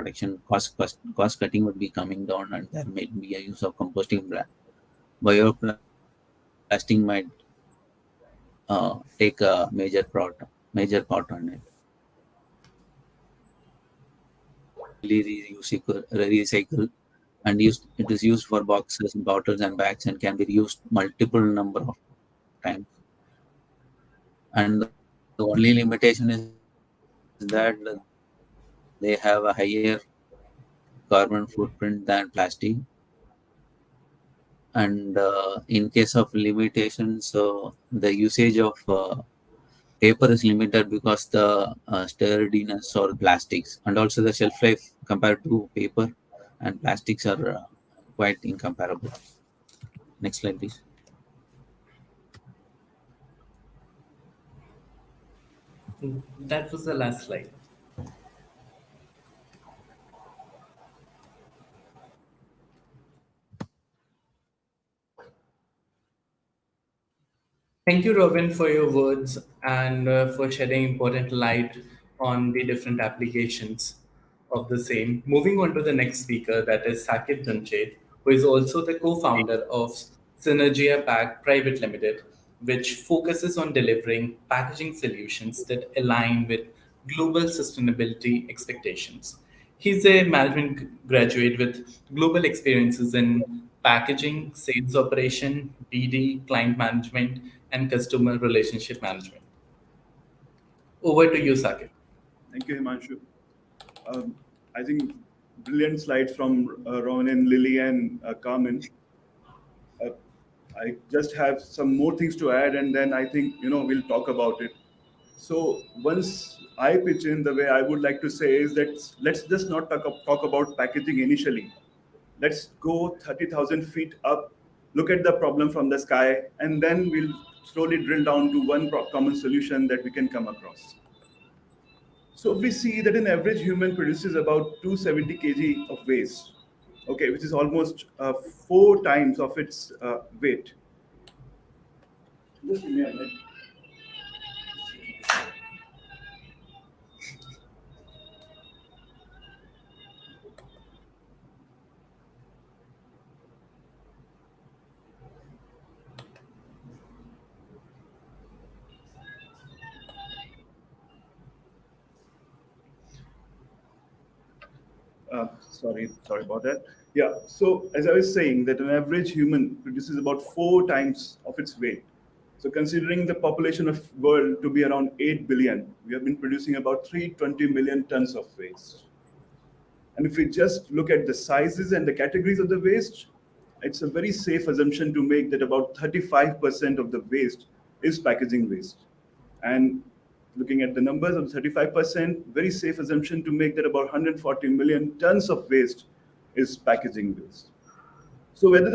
cutting would be coming down, and there may be a use of composting. Bioplastic might take a major part on it. Recycle and used. It is used for boxes, bottles, and bags, and can be used multiple number of times. And the only limitation is that they have a higher carbon footprint than plastic. And in case of limitations, so the usage of paper is limited because the sturdiness or plastics, and also the shelf life compared to paper and plastics are quite incomparable. Next slide, please. That was the last slide. Thank you, Robin, for your words and for shedding important light on the different applications of the same. Moving on to the next speaker, that is Sakib Jamshed, who is also the co-founder of Synergia Pack Private Limited, which focuses on delivering packaging solutions that align with global sustainability expectations. He's a management graduate with global experiences in packaging, sales operation, BD, client management, and customer relationship management. Over to you, Sakib. Thank you, Himanshu. I think brilliant slides from Ronan, Lily, and Carmen. Uh, I just have some more things to add, and then I think we'll talk about it. So once I pitch in, the way I would like to say is that let's just not talk about packaging initially. Let's go 30,000 feet up, look at the problem from the sky, and then we'll slowly drill down to one common solution that we can come across. So we see that an average human produces about 270 kg of waste, okay, which is almost 4 times of its weight. Just give me a minute. Sorry about that. Yeah. So as I was saying, that an average human produces about 4 times of its weight. So considering the population of world to be around 8 billion, we have been producing about 320 million tons of waste. And if we just look at the sizes and the categories of the waste, it's a very safe assumption to make that about 35% of the waste is packaging waste. And looking at the numbers of 35%, very safe assumption to make that about 140 million tons of waste is packaging waste. So whether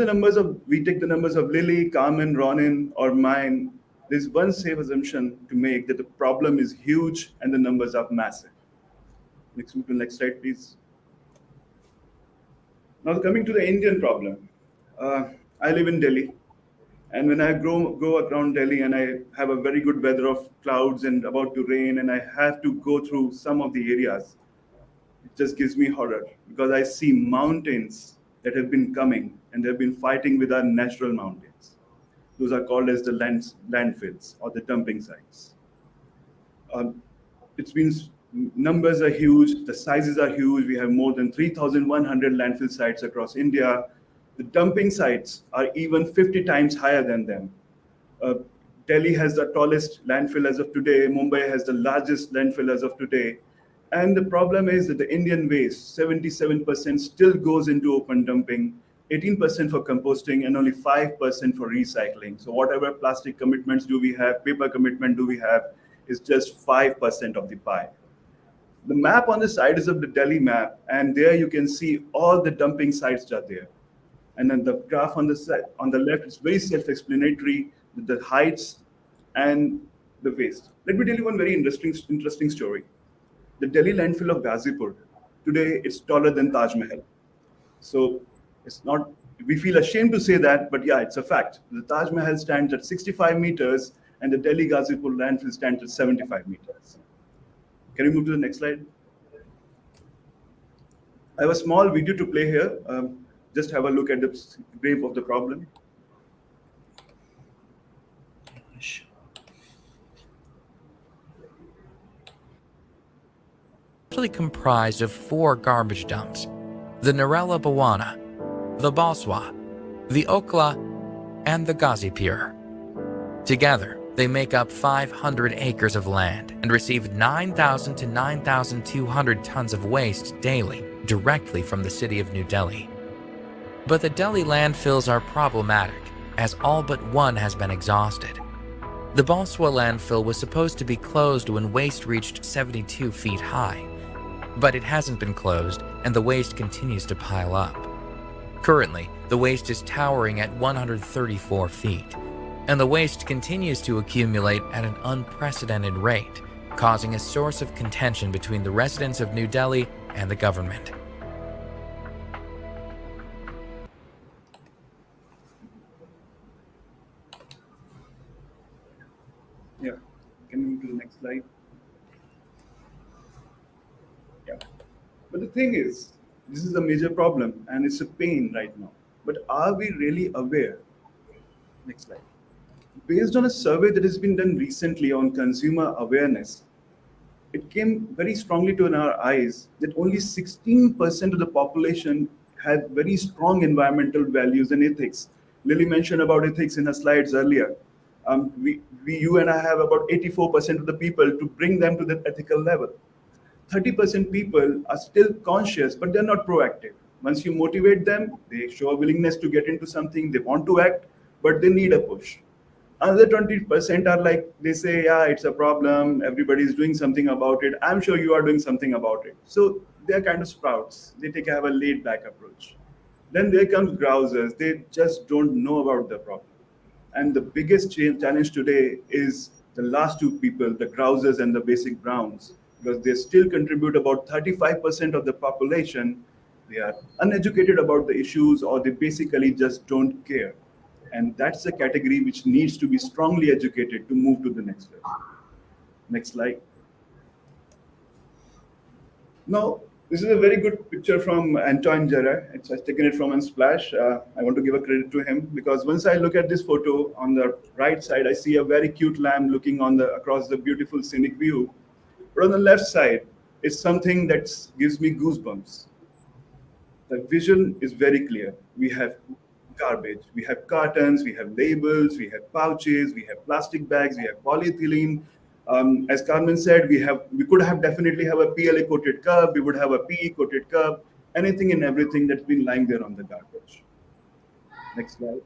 we take the numbers of Lily, Carmen, Ronin, or mine, there's one safe assumption to make that the problem is huge and the numbers are massive. Next slide, please. Now coming to the Indian problem. I live in Delhi. And when I go around Delhi and I have a very good weather of clouds and about to rain, and I have to go through some of the areas, it just gives me horror because I see mountains that have been coming and they've been fighting with our natural mountains. Those are called as the landfills or the dumping sites. It means numbers are huge, the sizes are huge. We have more than 3,100 landfill sites across India. The dumping sites are even 50 times higher than them. Delhi has the tallest landfill as of today. Mumbai has the largest landfill as of today. And the problem is that the Indian waste, 77% still goes into open dumping. 18% for composting, and only 5% for recycling. So whatever plastic commitments do we have, paper commitment do we have, is just 5% of the pie. The map on the side is of the Delhi map, and there you can see all the dumping sites are there. And then the graph on the side, on the left is very self-explanatory, with the heights and the waste. Let me tell you one very interesting story. The Delhi landfill of Ghazipur, today it's taller than Taj Mahal. So it's not, we feel ashamed to say that, but yeah, it's a fact. The Taj Mahal stands at 65 meters and the Delhi Ghazipur landfill stands at 75 meters. Can we move to the next slide? I have a small video to play here. Just have a look at the grave of the problem. Actually comprised of 4 garbage dumps: the Narela Bawana, the Baswa, the Okla, and the Ghazipur. Together, they make up 500 acres of land and receive 9,000 to 9,200 tons of waste daily directly from the city of New Delhi. But the Delhi landfills are problematic, as all but one has been exhausted. The Baswa landfill was supposed to be closed when waste reached 72 feet high, but it hasn't been closed and the waste continues to pile up. Currently, the waste is towering at 134 feet, and the waste continues to accumulate at an unprecedented rate, causing a source of contention between the residents of New Delhi and the government. Yeah, can we move to the next slide? Yeah, but the thing is, this is a major problem and it's a pain right now. But are we really aware? Next slide. Based on a survey that has been done recently on consumer awareness, it came very strongly to our eyes that only 16% of the population had very strong environmental values and ethics. Lily mentioned about ethics in her slides earlier. You and I have about 84% of the people to bring them to the ethical level. 30% people are still conscious, but they're not proactive. Once you motivate them, they show a willingness to get into something, they want to act, but they need a push. Another 20% are like, they say, yeah, it's a problem, everybody's doing something about it, I'm sure you are doing something about it. So they're kind of sprouts, they have a laid back approach. Then there comes grousers, they just don't know about the problem. And the biggest challenge today is the last two people, the grousers and the basic browns, because they still contribute about 35% of the population. They are uneducated about the issues, or they basically just don't care. And that's a category which needs to be strongly educated to move to the next level. Next slide. Now, this is a very good picture from Antoine Gerard. I've taken it from Unsplash. I want to give a credit to him because once I look at this photo on the right side, I see a very cute lamb looking across the beautiful scenic view. But on the left side, it's something that gives me goosebumps. The vision is very clear. We have garbage, we have cartons, we have labels, we have pouches, we have plastic bags, we have polyethylene. As Carmen said, we could have definitely have a PLA coated cup, we would have a PE coated cup, anything and everything that's been lying there on the garbage. Next slide.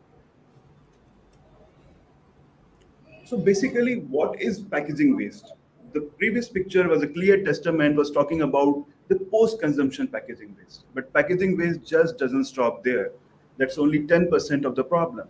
So basically, what is packaging waste? The previous picture was a clear testament, was talking about the post-consumption packaging waste. But packaging waste just doesn't stop there. That's only 10% of the problem.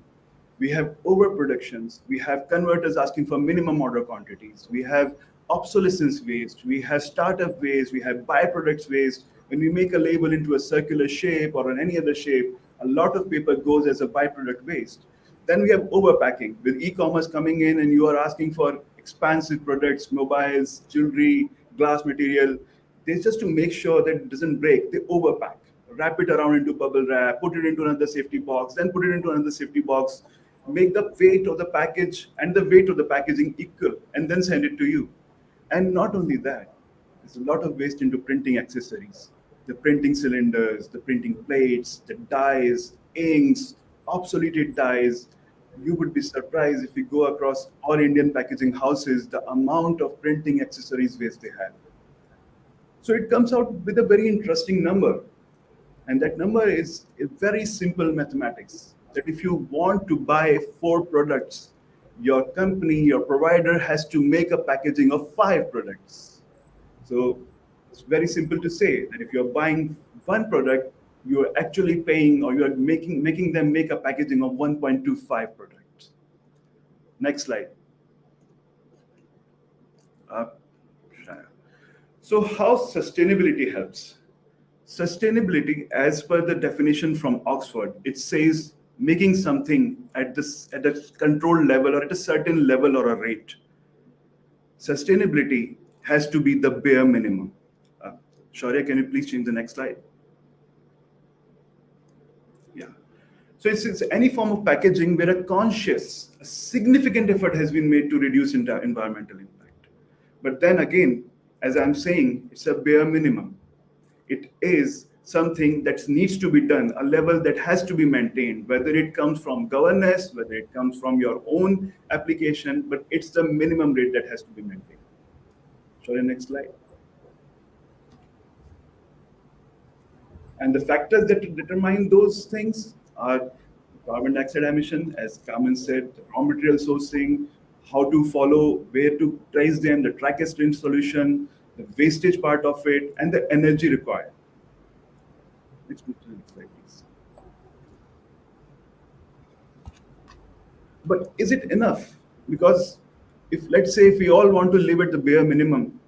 We have overproductions. We have converters asking for minimum order quantities. We have obsolescence waste. We have startup waste. We have byproducts waste. When we make a label into a circular shape or in any other shape, a lot of paper goes as a byproduct waste. Then we have overpacking. With e-commerce coming in and you are asking for expansive products, mobiles, jewelry, glass material, they just to make sure that it doesn't break, they overpack. Wrap it around into bubble wrap, put it into another safety box, then put it into another safety box, make the weight of the package and the weight of the packaging equal, and then send it to you. And not only that, there's a lot of waste into printing accessories, the printing cylinders, the printing plates, the dyes, inks, obsoleted dyes. You would be surprised if you go across all Indian packaging houses, the amount of printing accessories waste they have. So it comes out with a very interesting number. And that number is a very simple mathematics, that if you want to buy 4 products, your company, your provider has to make a packaging of 5 products. So it's very simple to say that if you're buying one product, you're actually paying, or you're making them make a packaging of 1.25 products. Next slide. So how sustainability helps? Sustainability, as per the definition from Oxford, it says making something at a controlled level or at a certain level or a rate. Sustainability has to be the bare minimum. Shaurya, can you please change the next slide? Yeah. So it's any form of packaging where a significant effort has been made to reduce environmental impact. But then again, as I'm saying, it's a bare minimum. It is something that needs to be done, a level that has to be maintained, whether it comes from governance, whether it comes from your own application, but it's the minimum rate that has to be maintained. Sorry, next slide. And the factors that determine those things are carbon dioxide emission, as Carmen said, the raw material sourcing, how to follow, where to trace them, the track and stream solution, the wastage part of it, and the energy required. Let's move to the next slide, please. But is it enough? Because let's say if we all want to live at the bare minimum,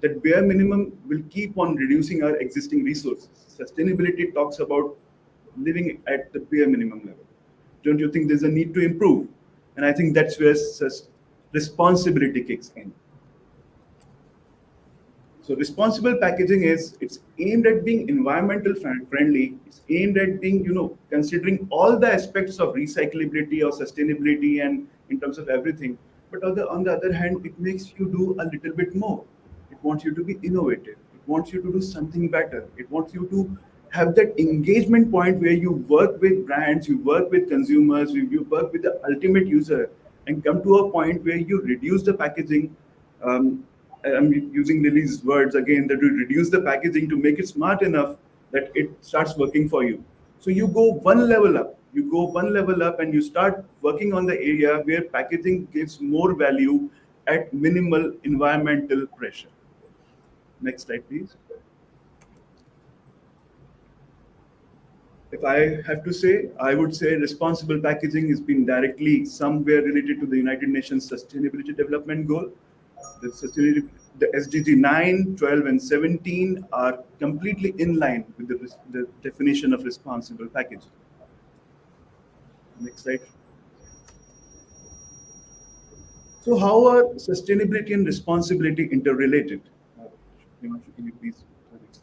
that bare minimum will keep on reducing our existing resources. Sustainability talks about living at the bare minimum level. Don't you think there's a need to improve? And I think that's where responsibility kicks in. So responsible packaging it's aimed at being environmental friendly. It's aimed at being, considering all the aspects of recyclability or sustainability and in terms of everything. But on the other hand, it makes you do a little bit more. It wants you to be innovative. It wants you to do something better. It wants you to have that engagement point where you work with brands, you work with consumers, you work with the ultimate user, and come to a point where you reduce the packaging. I'm using Lily's words again, that you reduce the packaging to make it smart enough that it starts working for you. So you go one level up. You go one level up and you start working on the area where packaging gives more value at minimal environmental pressure. Next slide, please. If I have to say, I would say responsible packaging has been directly somewhere related to the United Nations Sustainability Development Goal. The SDG 9, 12, and 17 are completely in line with the definition of responsible packaging. Next slide. So how are sustainability and responsibility interrelated? Can you please next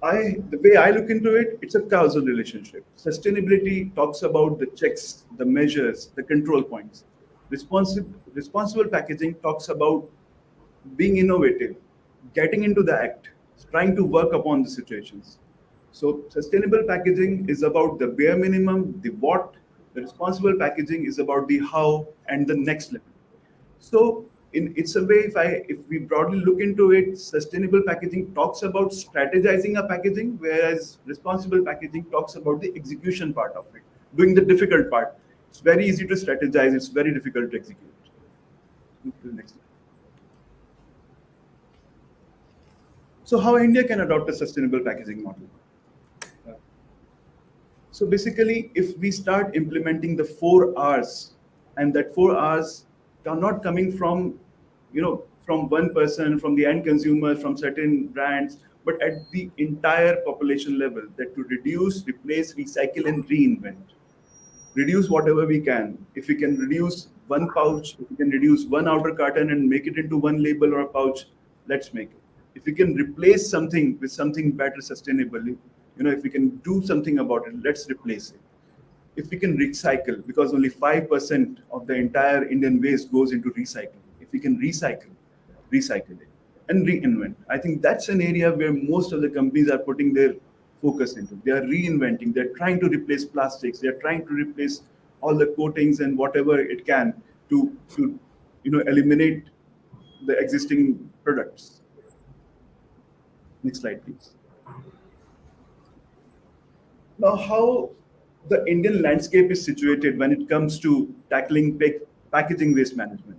slide? The way I look into it, it's a causal relationship. Sustainability talks about the checks, the measures, the control points. Responsible packaging talks about being innovative, getting into the act, trying to work upon the situations. So sustainable packaging is about the bare minimum, the what. The responsible packaging is about the how and the next level. So it's a way, if we broadly look into it, sustainable packaging talks about strategizing a packaging, whereas responsible packaging talks about the execution part of it, doing the difficult part. It's very easy to strategize, it's very difficult to execute. Move to the next slide. So how India can adopt a sustainable packaging model? So basically, if we start implementing the 4 R's, and that 4 R's are not coming from, from one person, from the end consumer, from certain brands, but at the entire population level, that to reduce, replace, recycle, and reinvent. Reduce whatever we can. If we can reduce one pouch, if we can reduce one outer carton and make it into one label or a pouch, let's make it. If we can replace something with something better sustainably, if we can do something about it, let's replace it. If we can recycle, because only 5% of the entire Indian waste goes into recycling. If we can recycle it and reinvent. I think that's an area where most of the companies are putting their focus into. They are reinventing. They're trying to replace plastics. They're trying to replace all the coatings and whatever it can to eliminate the existing products. Next slide, please. Now, how the Indian landscape is situated when it comes to tackling packaging waste management.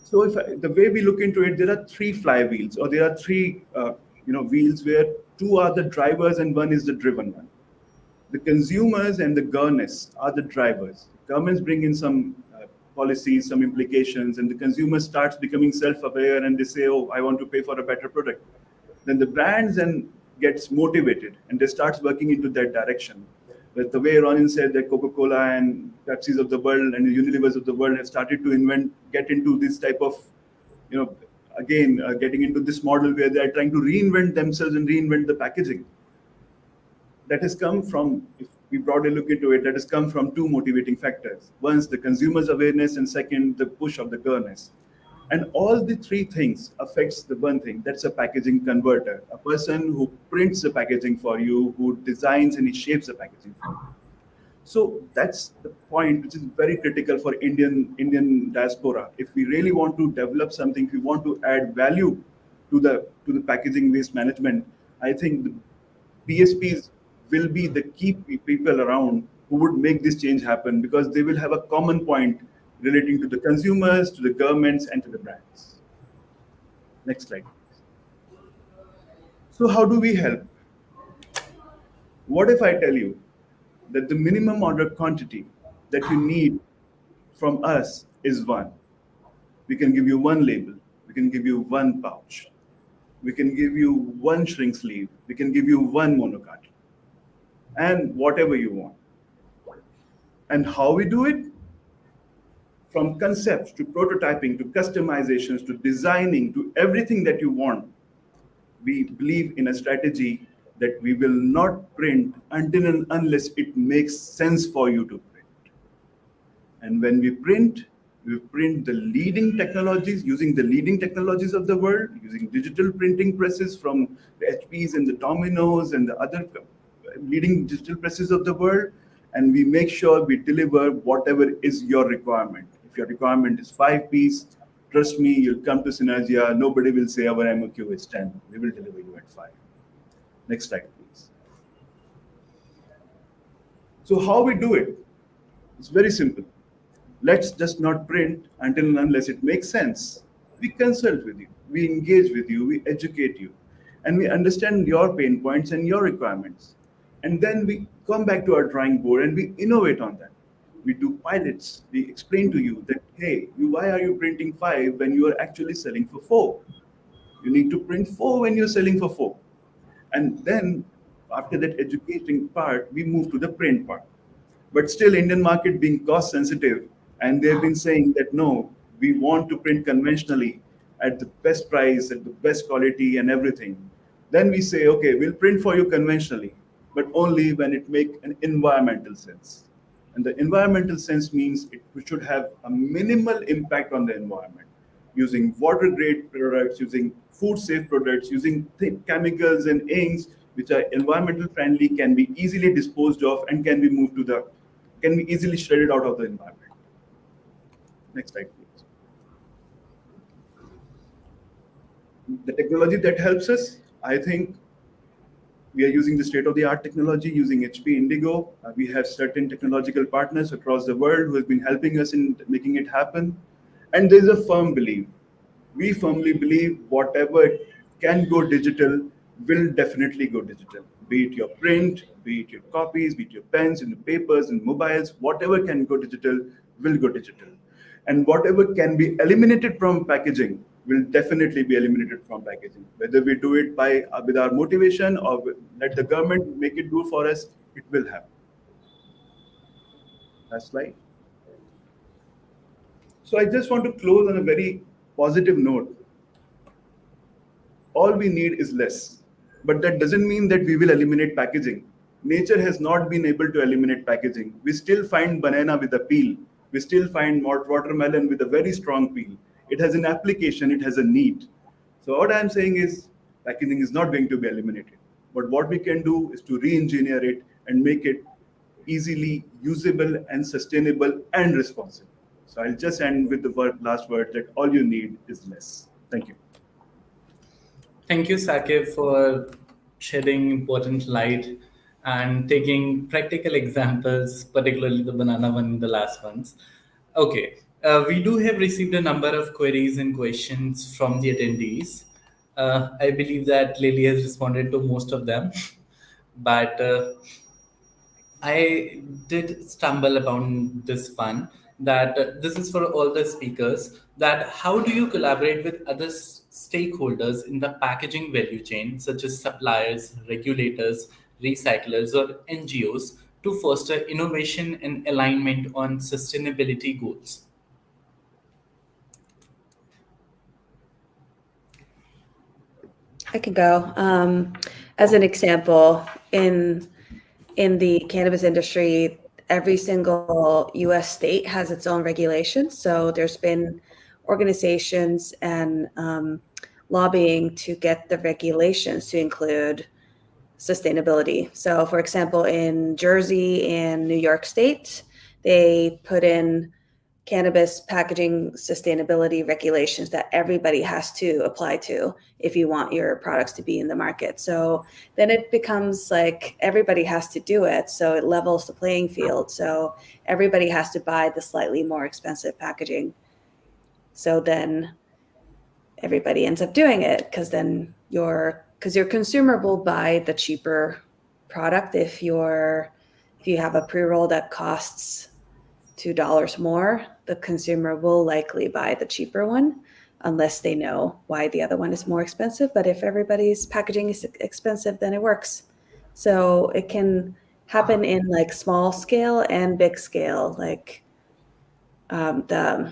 So, the way we look into it, there are three flywheels, or there are three, wheels where two are the drivers and one is the driven one. The consumers and the governments are the drivers. Governments bring in some policies, some implications, and the consumer starts becoming self-aware and they say, "Oh, I want to pay for a better product." Then the brands then gets motivated and they starts working into that direction. But the way Ronin said that Coca-Cola and Pepsi's of the world and the Unilevers of the world have started to get into this type of, getting into this model where they are trying to reinvent themselves and reinvent the packaging. That has come from, if we broadly look into it, that has come from two motivating factors. One is the consumer's awareness, and second, the push of the governance. And all the three things affects the one thing, that's a packaging converter, a person who prints the packaging for you, who designs and he shapes the packaging for you. So that's the point which is very critical for Indian diaspora. If we really want to develop something, if we want to add value to the packaging waste management, I think the PSPs will be the key people around who would make this change happen, because they will have a common point relating to the consumers, to the governments, and to the brands. Next slide, please. So how do we help? What if I tell you that the minimum order quantity that you need from us is one? We can give you one label. We can give you one pouch. We can give you one shrink sleeve. We can give you one monocarton. And whatever you want. And how we do it? From concepts to prototyping to customizations to designing to everything that you want, we believe in a strategy that we will not print until and unless it makes sense for you to print. And when we print the leading technologies, using the leading technologies of the world, using digital printing presses from the HPs and the Dominos and the other leading digital presses of the world, and we make sure we deliver whatever is your requirement. If your requirement is 5-piece, trust me, you'll come to Synergia. Nobody will say our MOQ is 10. We will deliver you at 5. Next slide, please. So how we do it? It's very simple. Let's just not print until and unless it makes sense. We consult with you. We engage with you. We educate you. And we understand your pain points and your requirements. And then we come back to our drawing board and we innovate on that. We do pilots. We explain to you that, hey, why are you printing 5 when you are actually selling for 4? You need to print 4 when you're selling for 4. And then after that educating part, we move to the print part. But still, Indian market being cost sensitive, and they've been saying that, no, we want to print conventionally at the best price, at the best quality and everything. Then we say, okay, we'll print for you conventionally, but only when it makes an environmental sense. And the environmental sense means it should have a minimal impact on the environment, using water grade products, using food safe products, using chemicals and inks which are environmental friendly, can be easily disposed of, and can be easily shredded out of the environment. Next slide, please. The technology that helps us, I think we are using the state-of-the-art technology, using HP Indigo. We have certain technological partners across the world who have been helping us in making it happen. And there's a firm belief. We firmly believe whatever can go digital will definitely go digital. Be it your print, be it your copies, be it your pens and the papers and mobiles, whatever can go digital will go digital. And whatever can be eliminated from packaging will definitely be eliminated from packaging. Whether we do it with our motivation or let the government make it do for us, it will happen. Last slide. So I just want to close on a very positive note. All we need is less, but that doesn't mean that we will eliminate packaging. Nature has not been able to eliminate packaging. We still find banana with a peel. We still find watermelon with a very strong peel. It has an application, it has a need. So what I'm saying is packaging is not going to be eliminated. But what we can do is to re-engineer it and make it easily usable and sustainable and responsible. So I'll just end with the last word that all you need is less. Thank you. Thank you, Sakib, for shedding important light and taking practical examples, particularly the banana one, the last ones. Okay, we do have received a number of queries and questions from the attendees. I believe that Lily has responded to most of them, but I did stumble upon this one that this is for all the speakers, that how do you collaborate with other stakeholders in the packaging value chain, such as suppliers, regulators, recyclers, or NGOs, to foster innovation and alignment on sustainability goals? I can go. As an example, in the cannabis industry, every single U.S. state has its own regulations. So there's been organizations and lobbying to get the regulations to include sustainability. So, for example, in Jersey and New York State, they put in cannabis packaging sustainability regulations that everybody has to apply to if you want your products to be in the market. So then it becomes like everybody has to do it. So it levels the playing field. So everybody has to buy the slightly more expensive packaging. So then everybody ends up doing it because then your consumer will buy the cheaper product if you have a pre-roll that costs $2 more, the consumer will likely buy the cheaper one unless they know why the other one is more expensive. But if everybody's packaging is expensive, then it works. So it can happen in like small scale and big scale, like the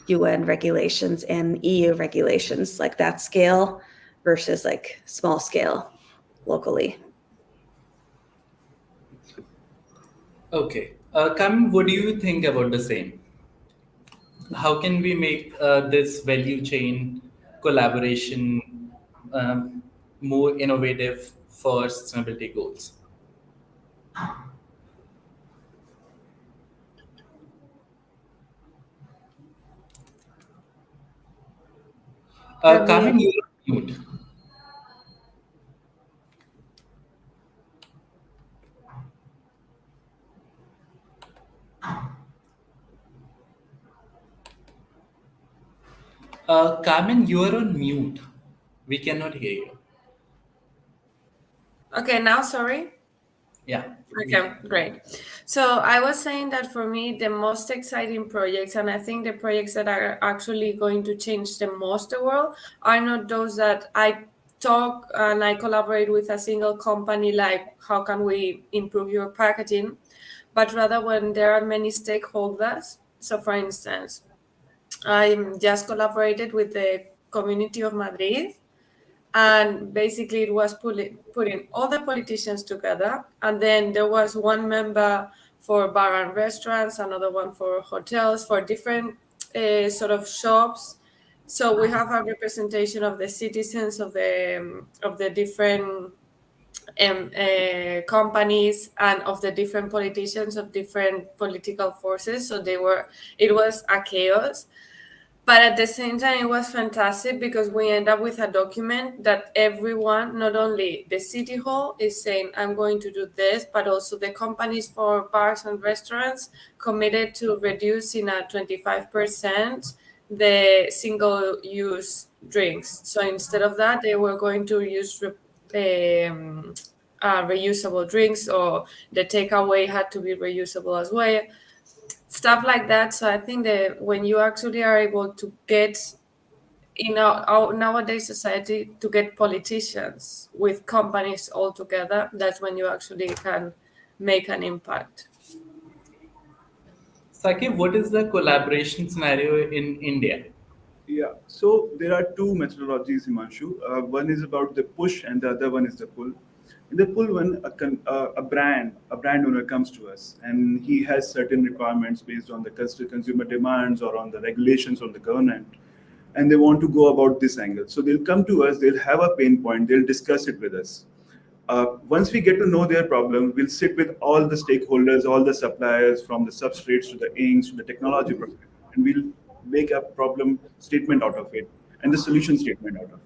UN regulations and EU regulations, like that scale versus like small scale locally. Okay. Kamin, what do you think about the same? How can we make this value chain collaboration more innovative for sustainability goals? Kamin, you're on mute. Carmen, you are on mute. We cannot hear you. Okay, now sorry. Yeah. Okay, great. So I was saying that for me, the most exciting projects, and I think the projects that are actually going to change the most the world, are not those that I talk and I collaborate with a single company, like how can we improve your packaging, but rather when there are many stakeholders. So for instance, I just collaborated with the community of Madrid, and basically it was putting all the politicians together, and then there was one member for bar and restaurants, another one for hotels, for different sort of shops. So we have a representation of the citizens of the different companies and of the different politicians of different political forces. So it was a chaos. But at the same time, it was fantastic because we end up with a document that everyone, not only the city hall is saying, I'm going to do this, but also the companies for bars and restaurants committed to reducing at 25% the single-use drinks. So instead of that, they were going to use reusable drinks, or the takeaway had to be reusable as well. Stuff like that. So I think that when you actually are able to get in our nowadays society to get politicians with companies all together, that's when you actually can make an impact. Sakib, what is the collaboration scenario in India? Yeah, so there are two methodologies, Himanshu. One is about the push, and the other one is the pull. In the pull one, a brand owner comes to us, and he has certain requirements based on the consumer demands or on the regulations from the government, and they want to go about this angle. So they'll come to us, they'll have a pain point, they'll discuss it with us. Once we get to know their problem, we'll sit with all the stakeholders, all the suppliers, from the substrates to the inks to the technology, and we'll make a problem statement out of it and the solution statement out of it.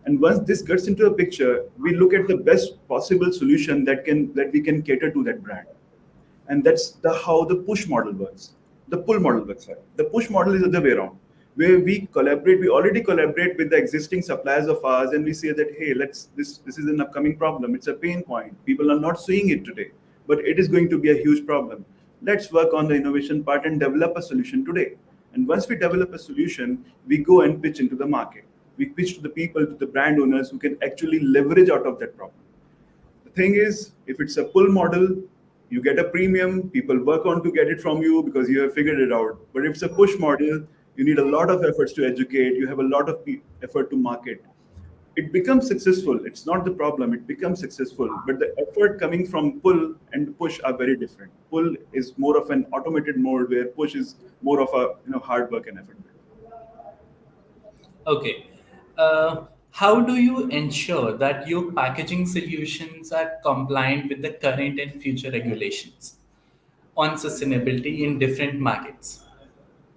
And once this gets into a picture, we look at the best possible solution that we can cater to that brand. And that's how the push model works. The pull model works. Sorry. The push model is the other way around, where we collaborate. We already collaborate with the existing suppliers of ours, and we say that, hey, this is an upcoming problem. It's a pain point. People are not seeing it today, but it is going to be a huge problem. Let's work on the innovation part and develop a solution today. And once we develop a solution, we go and pitch into the market. We pitch to the people, to the brand owners who can actually leverage out of that problem. The thing is, if it's a pull model, you get a premium, people work on to get it from you because you have figured it out. But if it's a push model, you need a lot of efforts to educate, you have a lot of effort to market. It becomes successful. It's not the problem, it becomes successful. But the effort coming from pull and push are very different. Pull is more of an automated mode, where push is more of a hard work and effort. Okay. How do you ensure that your packaging solutions are compliant with the current and future regulations on sustainability in different markets?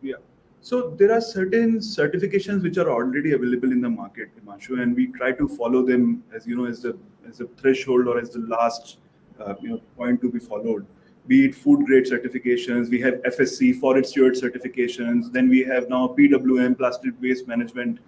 Yeah. So there are certain certifications which are already available in the market, Himanshu, and we try to follow them as as a threshold or as the last point to be followed. Be it food grade certifications, we have FSC forest steward certifications, then we have now PWM plastic waste management.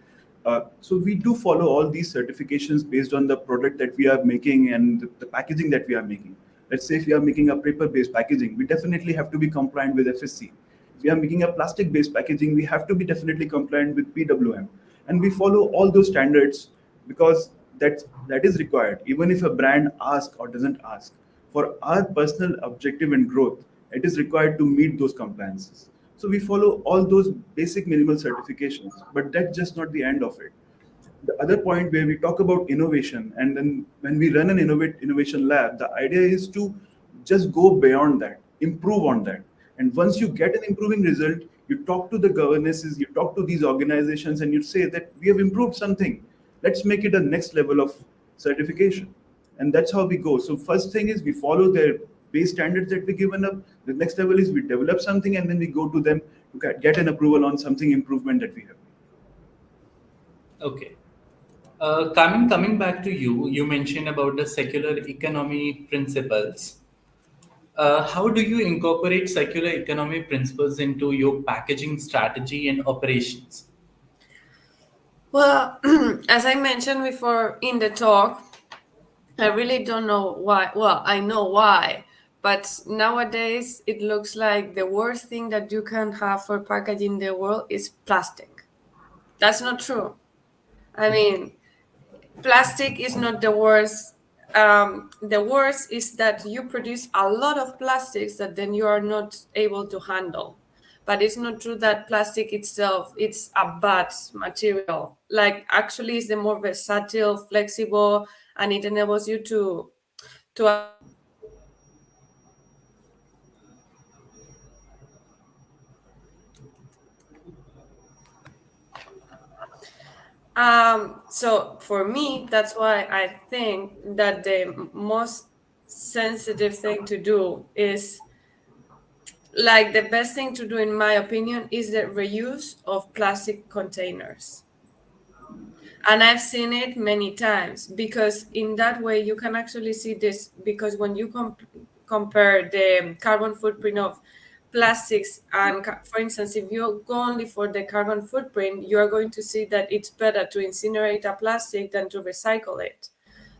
So we do follow all these certifications based on the product that we are making and the packaging that we are making. Let's say if we are making a paper-based packaging, we definitely have to be compliant with FSC. If we are making a plastic-based packaging, we have to be definitely compliant with PWM. And we follow all those standards because that is required, even if a brand asks or doesn't ask. For our personal objective and growth, it is required to meet those compliances. So we follow all those basic minimal certifications, but that's just not the end of it. The other point where we talk about innovation, and then when we run an innovation lab, the idea is to just go beyond that, improve on that. And once you get an improving result, you talk to the governesses, you talk to these organizations, and you say that we have improved something. Let's make it a next level of certification. And that's how we go. So first thing is we follow their base standards that we given up. The next level is we develop something, and then we go to them to get an approval on something improvement that we have. Okay. Coming back to you, you mentioned about the circular economy principles. How do you incorporate circular economy principles into your packaging strategy and operations? Well, as I mentioned before in the talk, I really don't know why. Well, I know why, but nowadays it looks like the worst thing that you can have for packaging in the world is plastic. That's not true. I mean, plastic is not the worst. The worst is that you produce a lot of plastics that then you are not able to handle. But it's not true that plastic itself it's a bad material. Like actually, it's the more versatile, flexible, and it enables you to so for me, that's why I think that the most sensitive thing to do is like the best thing to do, in my opinion, is the reuse of plastic containers. And I've seen it many times because in that way you can actually see this because when you compare the carbon footprint of plastics and for instance if you go only for the carbon footprint, you are going to see that it's better to incinerate a plastic than to recycle it.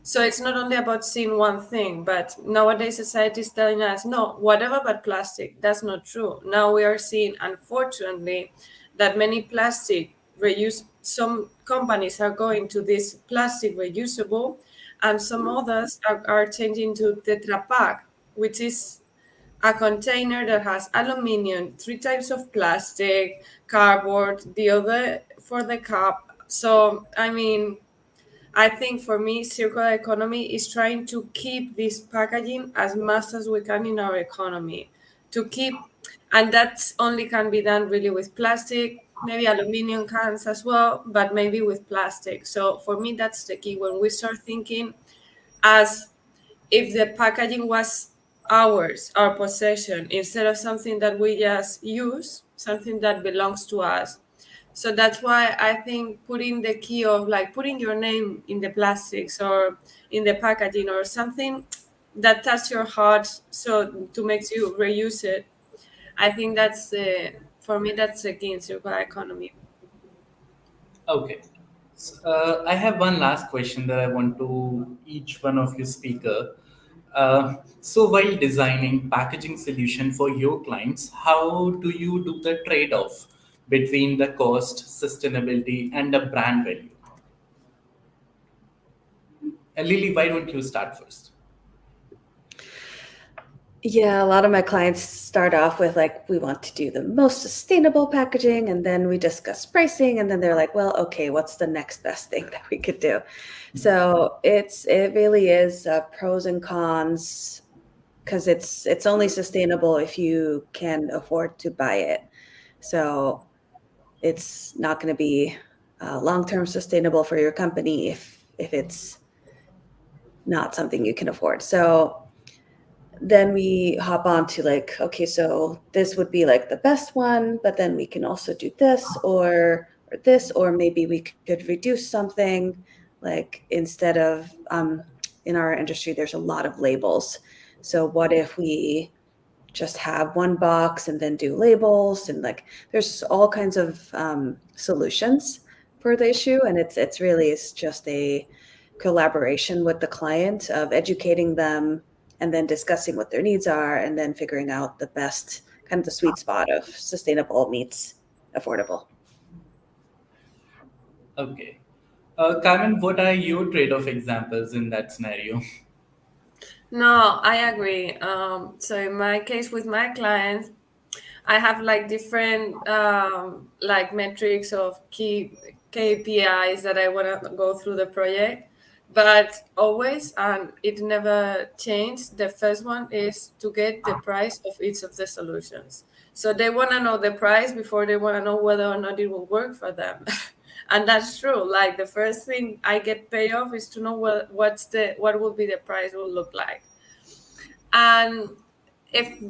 So it's not only about seeing one thing, but nowadays society is telling us no, whatever but plastic. That's not true. Now we are seeing, unfortunately, that many plastic reuse, some companies are going to this plastic reusable, and some others are changing to Tetra Pak, which is a container that has aluminium, 3 types of plastic, cardboard, the other for the cup. So, I mean, I think for me, circular economy is trying to keep this packaging as much as we can in our economy. To keep, and that's only can be done really with plastic, maybe aluminum cans as well, but maybe with plastic. So for me, that's the key. When we start thinking as if the packaging was ours, our possession, instead of something that we just use, something that belongs to us, So that's why I think putting the key of like putting your name in the plastics or in the packaging or something that touch your heart, so to make you reuse it, I think that's the for me that's the key in circular economy. Okay. I have one last question that I want to each one of you speaker. So while designing packaging solution for your clients, how do you do the trade-off between the cost, sustainability, and the brand value? Lily, why don't you start first? Yeah, a lot of my clients start off with like, we want to do the most sustainable packaging, and then we discuss pricing, and then they're like, well, okay, what's the next best thing that we could do? So it really is pros and cons, because it's only sustainable if you can afford to buy it. So it's not going to be long-term sustainable for your company if it's not something you can afford. So then we hop on to like, okay, so this would be like the best one, but then we can also do this or this, or maybe we could reduce something. Like instead of in our industry, there's a lot of labels. So what if we just have one box and then do labels, and like there's all kinds of solutions for the issue, and it's really it's just a collaboration with the client of educating them and then discussing what their needs are and then figuring out the best kind of the sweet spot of sustainable meets affordable. Okay. Carmen, what are your trade-off examples in that scenario? No, I agree. So in my case with my clients, I have like different like metrics of key KPIs that I want to go through the project, but always and it never changed. The first one is to get the price of each of the solutions. So they want to know the price before they want to know whether or not it will work for them. And that's true. Like the first thing I get paid off is to know what will be the price will look like. And if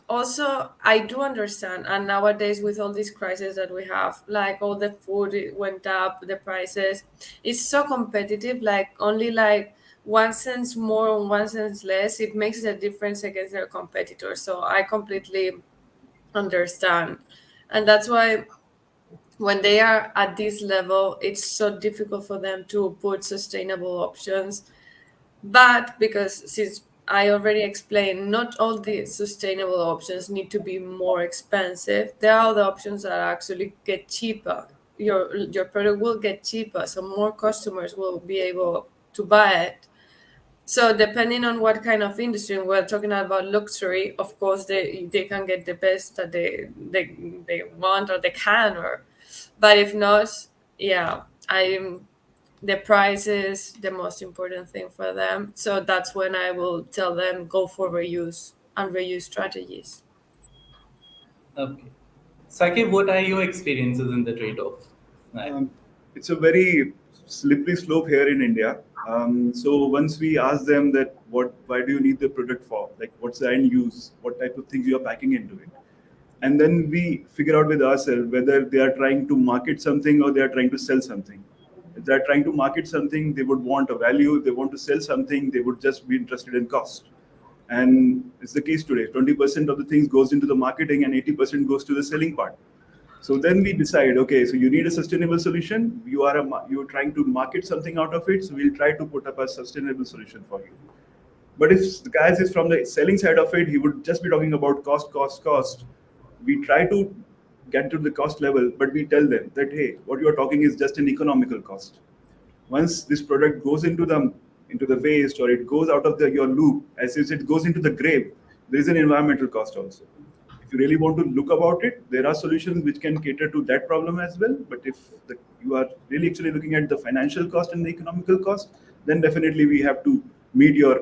also I do understand, and nowadays with all these crises that we have, like all the food it went up, the prices, it's so competitive, like only like 1 cent more or 1 cent less, it makes a difference against their competitors. So I completely understand. And that's why when they are at this level, it's so difficult for them to put sustainable options. But because since I already explained, not all the sustainable options need to be more expensive. There are other options that actually get cheaper. Your product will get cheaper, so more customers will be able to buy it. So depending on what kind of industry we're talking about, luxury, of course they can get the best that they want or they can, or but if not, yeah, I'm the price is the most important thing for them. So that's when I will tell them go for reuse and reuse strategies. Okay. Sakib, what are your experiences in the trade-off? Um, it's a very slippery slope here in India. So once we ask them that why do you need the product for? Like, what's the end use? What type of things you are packing into it? And then we figure out with ourselves whether they are trying to market something or they are trying to sell something. If they are trying to market something, they would want a value. If they want to sell something, they would just be interested in cost. And it's the case today. 20% of the things goes into the marketing and 80% goes to the selling part. So then we decide, okay, so you need a sustainable solution. You're trying to market something out of it. So we'll try to put up a sustainable solution for you. But if the guys is from the selling side of it, he would just be talking about cost, cost, cost. We try to get to the cost level, but we tell them that, hey, what you're talking is just an economical cost. Once this product goes into the waste, or it goes out of your loop, as if it goes into the grave, there is an environmental cost also. If you really want to look about it, there are solutions which can cater to that problem as well. But if you are really actually looking at the financial cost and the economical cost, then definitely we have to meet your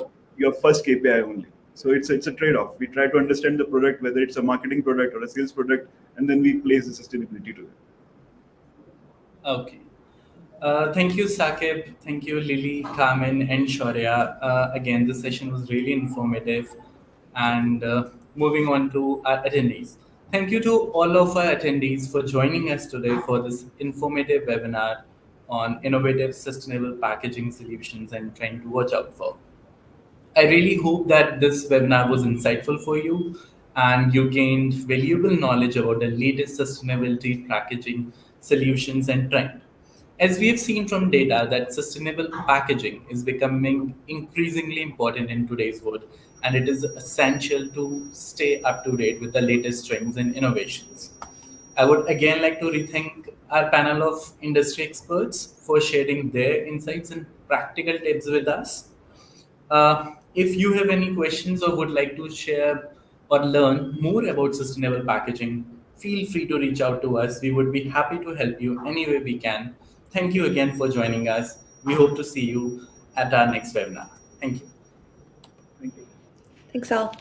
first KPI only. So it's a trade-off. We try to understand the product, whether it's a marketing product or a sales product, and then we place the sustainability to it. Okay. Thank you, Sakib. Thank you, Lily, Carmen, and Shaurya. Again, this session was really informative. And moving on to our attendees. Thank you to all of our attendees for joining us today for this informative webinar on innovative sustainable packaging solutions and trying to watch out for. I really hope that this webinar was insightful for you and you gained valuable knowledge about the latest sustainability packaging solutions and trend. As we have seen from data that sustainable packaging is becoming increasingly important in today's world, and it is essential to stay up to date with the latest trends and innovations. I would again like to rethink our panel of industry experts for sharing their insights and practical tips with us. If you have any questions or would like to share or learn more about sustainable packaging, feel free to reach out to us. We would be happy to help you any way we can. Thank you again for joining us. We hope to see you at our next webinar. Thank you. Thank you. Thanks all.